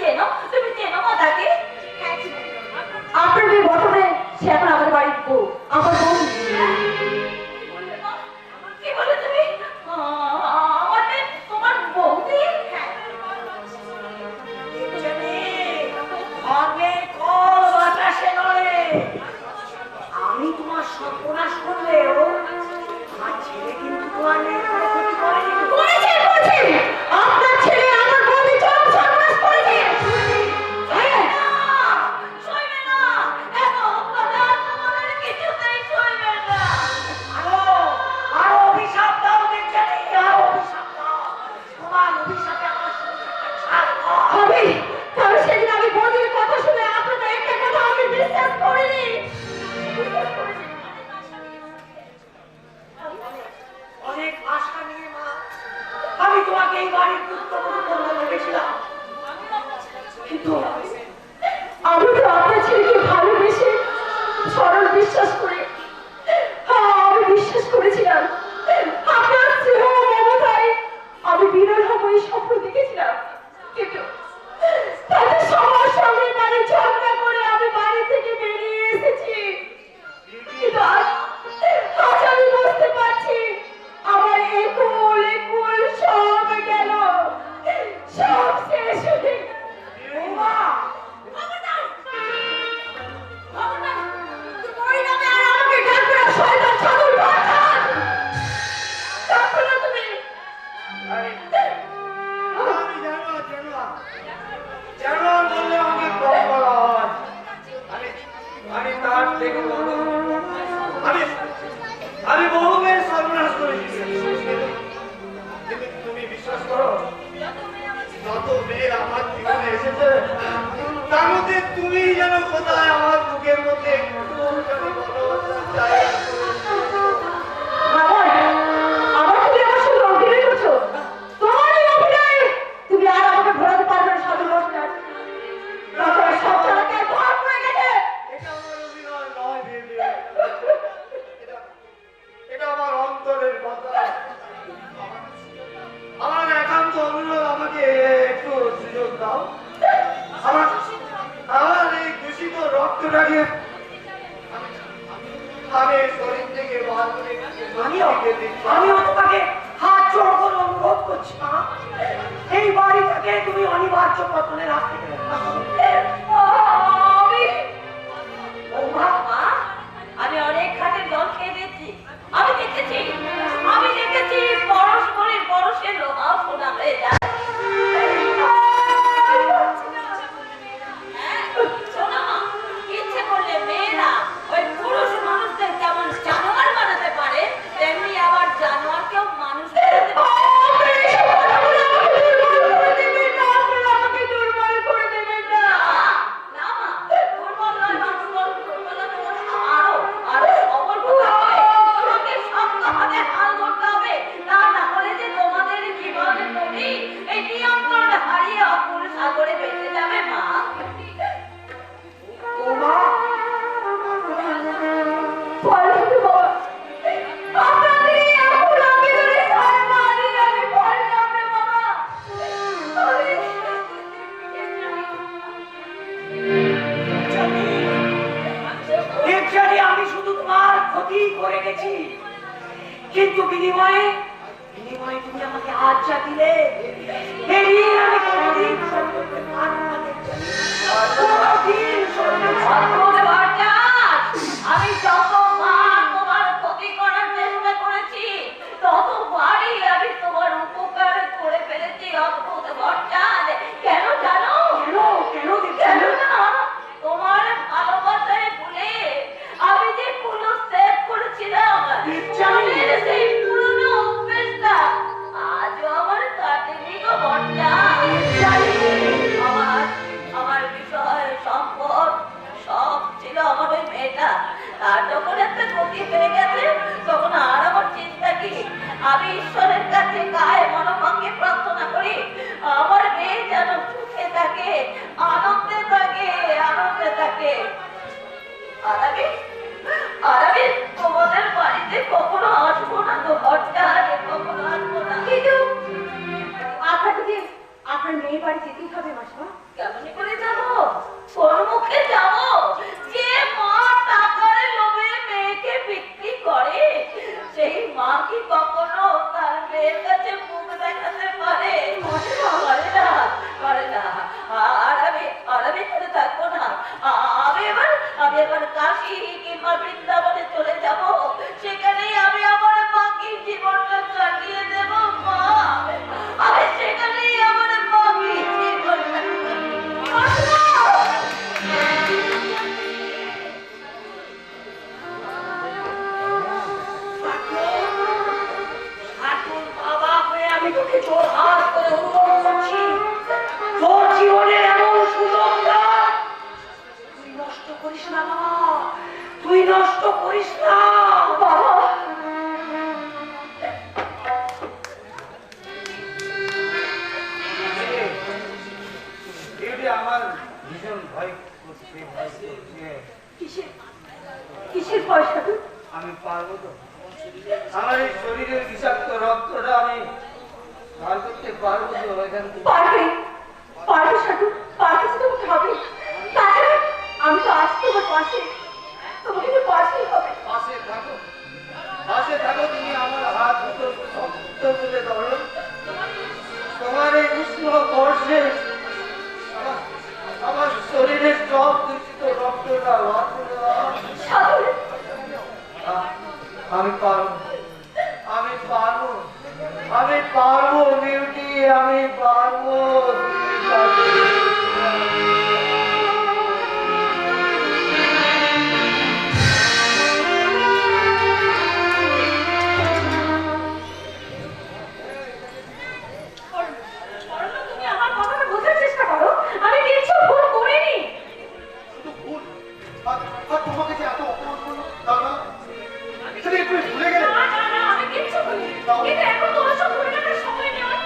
Speaker 2: চেনো মা তাকে? আপনার মেয়ে বর্তমানে সে এখন আমাদের বাড়ির বউ, আমার বউ। কি বলে তুমি? আমার মেয়ে তোমার বৌদি? আমি তোমার সর্বনাশ করলেও আমার ছেলে কিন্তু তোমার মেয়ের কোনো ক্ষতি করেনি। আপনার ছেলে আমার বৌদি চরম সর্বনাশ করেছে। আরো অভিশাপ দাও, দেখছে আরো অভিশাপ দাও। তোমার অভিশাপে আমার হবে। কারণ সেদিন আমি বৌদির কথা শুনে আপনাদের একটা কথা আমি বিশ্বাস করিনি। অনেক আশা নিয়ে মা আমি তোমাকে এই বাড়ির পুত্রবধূ করবো ভেবেছিলাম, কিন্তু আমি তো আপনার ছেলেকে ভালোবেসে সরল বিশ্বাস করে আমি বিশ্বাস করেছিলাম আপনার স্নেহ মমতায় আমি বিরল হবো এই স্বপ্ন দেখেছিলাম। কিন্তু তাদের সবার সঙ্গে বাড়ি ঝগড়া করে আমি বাড়ি থেকে বেরিয়ে এসেছি। কিন্তু আজ আমি বুঝতে পারছি আমার একুল সব গেল, সব শেষ হয়ে গেল।
Speaker 7: আমি বহু মেয়ের সর্বনাশ করেছি, কিন্তু তুমি বিশ্বাস করো যত মেয়ে আমার জীবনে এসেছে তার মধ্যে তুমি যেন কোথায় আমার বুকের মধ্যে একটু ভালোবাসার জায়গা করে
Speaker 2: তুমি আর আমাকে ঘোরাতে পারবে না সাধু নমস্কার। সব চালাকে ধরা পড়ে গেছে।
Speaker 7: এটা আমার অভিনয় নয় দিদি, এটা আমার অন্তরের কথা। আমার একান্ত অনুরোধ, আমাকে একটু সুযোগ দাও। আমার এই দূষিত রক্তটাকে আমি শরীর থেকে বার করে
Speaker 2: আমিও তোমাকে হাত জোড় করে অনুরোধ করছি মা, এই বাড়িটাকে তুমি অনিবার্য পতনে রাখতে আমি অনেক খাটের জল খেয়ে দিচ্ছি। আমি দেখেছি পরস্পরের পরশে লোহা সোনা হয়ে যায়। শোনা মা, ইচ্ছে করলে মেয়েরা ওই পুরুষ মানুষদের যেমন জানোয়ার বানাতে পারে তেমনি আবার জানোয়ারকেও মানুষ বানাতে পারে। কিন্তু বিনিময়ে তুমি আমাকে আচ্ছা দিলে বেরিয়ে আমি কোনোদিন করতে পারবো না। আমি যতবার তোমার ক্ষতি করার চেষ্টা করেছি ততবারই আমি তোমার উপকার করে ফেলেছি। আমি ঈশ্বরের কাছে গায়ে মনোভঙ্গে প্রার্থনা করি আমার মেয়ে যেন সুখে থাকে, আনন্দে থাকে, আনন্দে থাকে। আর আমি তোমাদের বাড়িতে কখনো আসবো না গো ভট্টারে, কখনো আসবো না।
Speaker 8: কিন্তু আপনাকে আপনার মেয়ের বাড়ি যেতেই হবে মাসিমা।
Speaker 2: কেমন করে যাবো? কোন মুখে যাবো? যে মা টাকার লোভে মেয়েকে বিক্রি করে সেই মা কি কখনো তার মেয়ের কাছে মুখ দেখাতে পারে? পারে না, পারে না। আর আমি এখানে থাকবো না। আমি এবার কাশী কিংবা বৃন্দাবনে চলে যাব। সেখানেই আমি আমার বাকি জীবনটা কাটিয়ে দেব মা। আমি সেখানেই আমার বাকি জীবনটা বাবা হয়ে আমি তোকে জোর হাত করে অনুরোধ করছি, তোর জীবনে এমন সুযোগ না, তুই নষ্ট করিস না বাবা, তুই নষ্ট করিস না বাবা।
Speaker 7: আমার ভীষণ ভয় করছে,
Speaker 8: কিসের পয়সা তুই?
Speaker 7: আমি পারবো তো? আমার এই শরীরের বিষাক্ত রক্তটা আমি বার করতে পারবো তো এখান থেকে?
Speaker 8: পারবে সাধু, পারবে তো তোমাকে হবে। তাছাড়া আমি তো আছি তোমার পাশে, তোমাকে তো পাশেই হবে।
Speaker 7: পাশে থাকো তুমি, আমার হাত দুটো শক্ত করে ধরো। তোমার এই উষ্ণ স্পর্শে আমার শরীরের সব দূষিত রক্তটা বার করে দাও।
Speaker 8: সাধু
Speaker 7: আমি পারবো, আমি পারবো, আমি পারবো বিউটি, আমি পারবো। তুমি পারবে।
Speaker 8: তুমি আমার কথাটা বোঝার চেষ্টা করো, আমি কিছু ভুল করিনি।
Speaker 3: শুধু ভুল আর তোমাকে যে এত অপমান করলো তার না সেটা একটু ভুলে গেলে।
Speaker 8: না না না, আমি কিচ্ছু বলিনি। কিন্তু এখন তো ওসব পরিণামের সময় নেওয়া।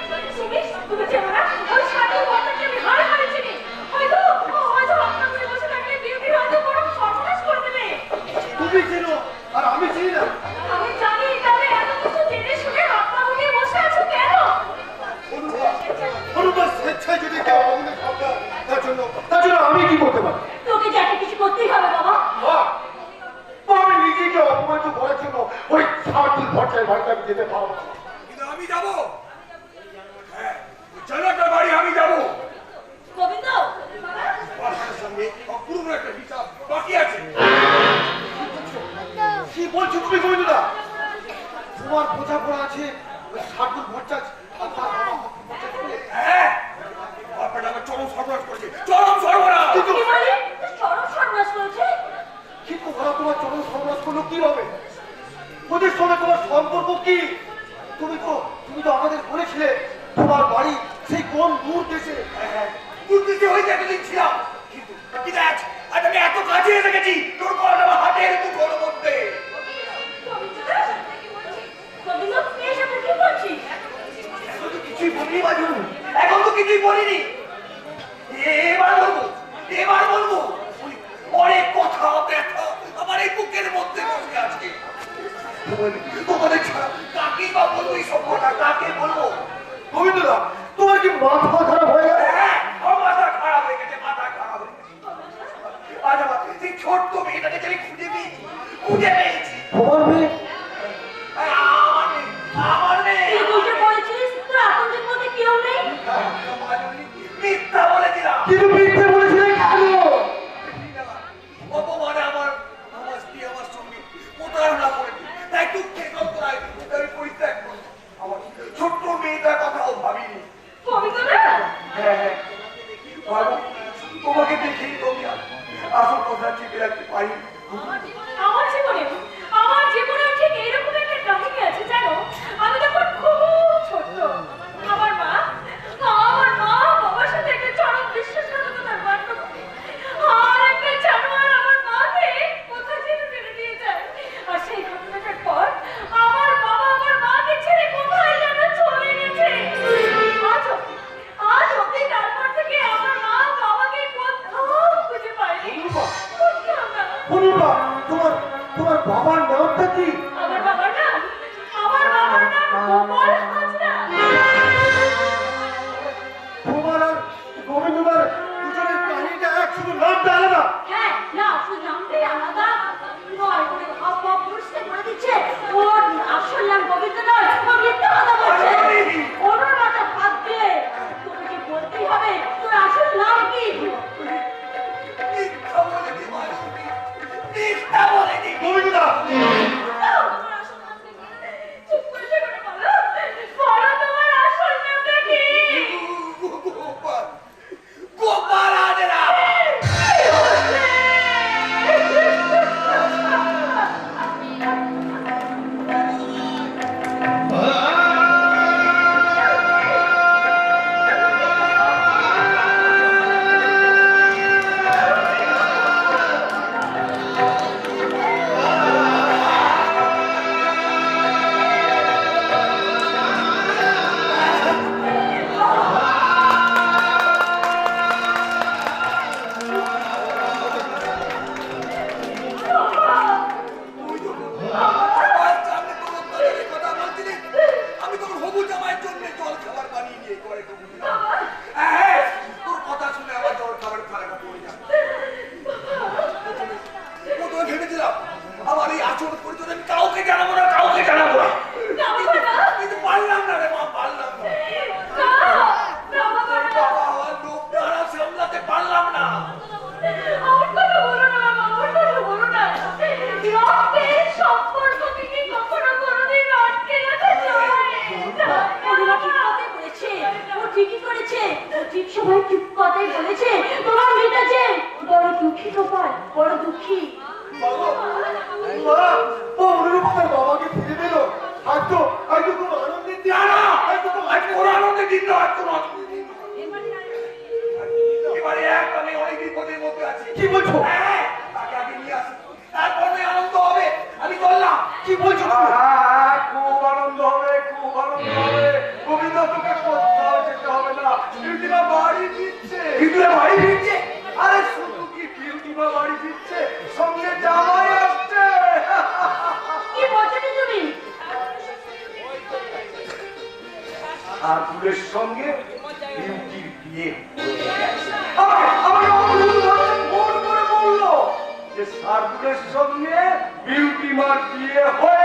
Speaker 8: তুমি চেনো না ওই সাধু কথাকে আমি হারে হারে চিনি। হয়তো আপনার মনে বসে থাকলে বিউটি হয়তো বড় সর্বনাশ করে দেবে।
Speaker 3: তুমি চেনো আর আমি চিনি না।
Speaker 8: আমি জানি, তবে এত কিছু জেনে শুনে আপনার মনে বসে আছো কেন?
Speaker 3: অনুপাত স্বেচ্ছায় যদি কেউ আমাদের ভাবনা তার জন্য আমি কি করতে পারি?
Speaker 8: তোকে যাকে কিছু করতেই হবে বাবা।
Speaker 3: আমি নিজেকে অপমানিত করার জন্য ওই সাধু ভট্টের বাড়িতে আমি যেতে পারবো না।
Speaker 1: কিন্তু আমি যাবো, হ্যাঁ জানাটা বাড়ি আমি যাবো।
Speaker 2: গোবিন্দ
Speaker 1: বাসার সঙ্গে অপূর্ব একটা হিসাব বাকি আছে।
Speaker 3: কি বলছো তুমি গোবিন্দদা? তোমার বোঝাপড়া আছে ওই সাধু ভট্টাচ আর তার বাবা ভট্টাচ বলে।
Speaker 1: হ্যাঁ ব্যাপারটা আমার চরম সর্বনাশ করেছে, চরম সর্বনাশ।
Speaker 3: কিন্তু
Speaker 2: কি বলে? চরম সর্বনাশ করেছে?
Speaker 3: কিন্তু ওরা তোমার চরম সর্বনাশ করলো কিভাবে? ওদের সঙ্গে তোমার সম্পর্ক কি? তুমি তো আমাদের বলেছিলে তোমার বাড়ি সেই কোন দূর দেশে।
Speaker 1: দুর্নীতি হয়েছে এতদিন ছিলাম, কিন্তু কি দেখ আজ আমি এত কাছে এসে গেছি, তোর কথা আমার হাতের মুঠোর মধ্যে।
Speaker 2: গোবিন্দ তুমি এসব কি বলছিস?
Speaker 1: এখন তো কিছুই বলিনি বাজু, এখন তো কিছুই বলিনি। এবার বলবো অনেক কথা ব্যথা আমার এই বুকের মধ্যে বসে আছে। তোমাদের ছাড়া কাকে বা বলবো এই সব কথা, কাকে বলবো?
Speaker 3: গোবিন্দদা তোমার কি মাথা খারাপ হয়ে গেছে?
Speaker 1: হ্যাঁ আমার মাথা খারাপ হয়ে গেছে, মাথা খারাপ হয়ে গেছে। আজ আমার সেই ছোট্ট মেয়েটাকে আমি খুঁজে পেয়েছি।
Speaker 3: তোমার মেয়ে?
Speaker 1: আমার মেয়ে।
Speaker 2: তুই যে বলেছিলিস তোর আপনজন মধ্যে কেউ নেই।
Speaker 1: মিথ্যা বলেছিলাম।
Speaker 3: কিন্তু মিথ্যে বলেছিলে কেন?
Speaker 1: অপমানে আমার স্ত্রী আমার সঙ্গে প্রতারণা করেছে, তাই দুঃখে যন্ত্রণায় ওকে আমি পরিত্যাগ করি। আমার ছোট্ট মেয়েটার কথাও ভাবিনি।
Speaker 2: গোবিন্দ না
Speaker 1: হ্যাঁ বাবু, তোমাকে দেখেই তো আমি আসল কথা চেপে রাখতে পারি।
Speaker 8: আমার জীবনে
Speaker 2: সবাই চুপ কথাই বলেছে তোমার মেয়েটা যে বড় দুঃখী গোপাল, বড় দুঃখী।
Speaker 3: বাবা, মা, ও অনুরূপার বাবাকে ফিরে দিল। হয়তো খুব আনন্দের দিন।
Speaker 1: আজ কোনো আনন্দের দিন না, আজ কোনো আনন্দের দিন না। এবারে আমি অনেক বিপদের মধ্যে আছি।
Speaker 3: কি বলছো?
Speaker 1: হ্যাঁ, তাকে আগে নিয়ে আসি, তারপরে আনন্দ হবে। আমি বললাম।
Speaker 3: কি বলছো তুমি?
Speaker 1: খুব আনন্দ হবে, খুব আনন্দ হবে। গোবিন্দ তোকে কোথাও যেতে হবে না, বিউটিমা বাড়ি ফিরছে। বিউটিমা বাড়ি ফিরছে? আরে শুধু কি বিউটিমা বাড়ি ফিরছে, সঙ্গে জামাই আসছে।
Speaker 2: কি বলছো কি তুমি?
Speaker 1: আর ফুলের সঙ্গে বিউটির বিয়ে আমাকে মন করে বললো যে সার্কুলের সঙ্গে বিউটি মার বিয়ে হয়ে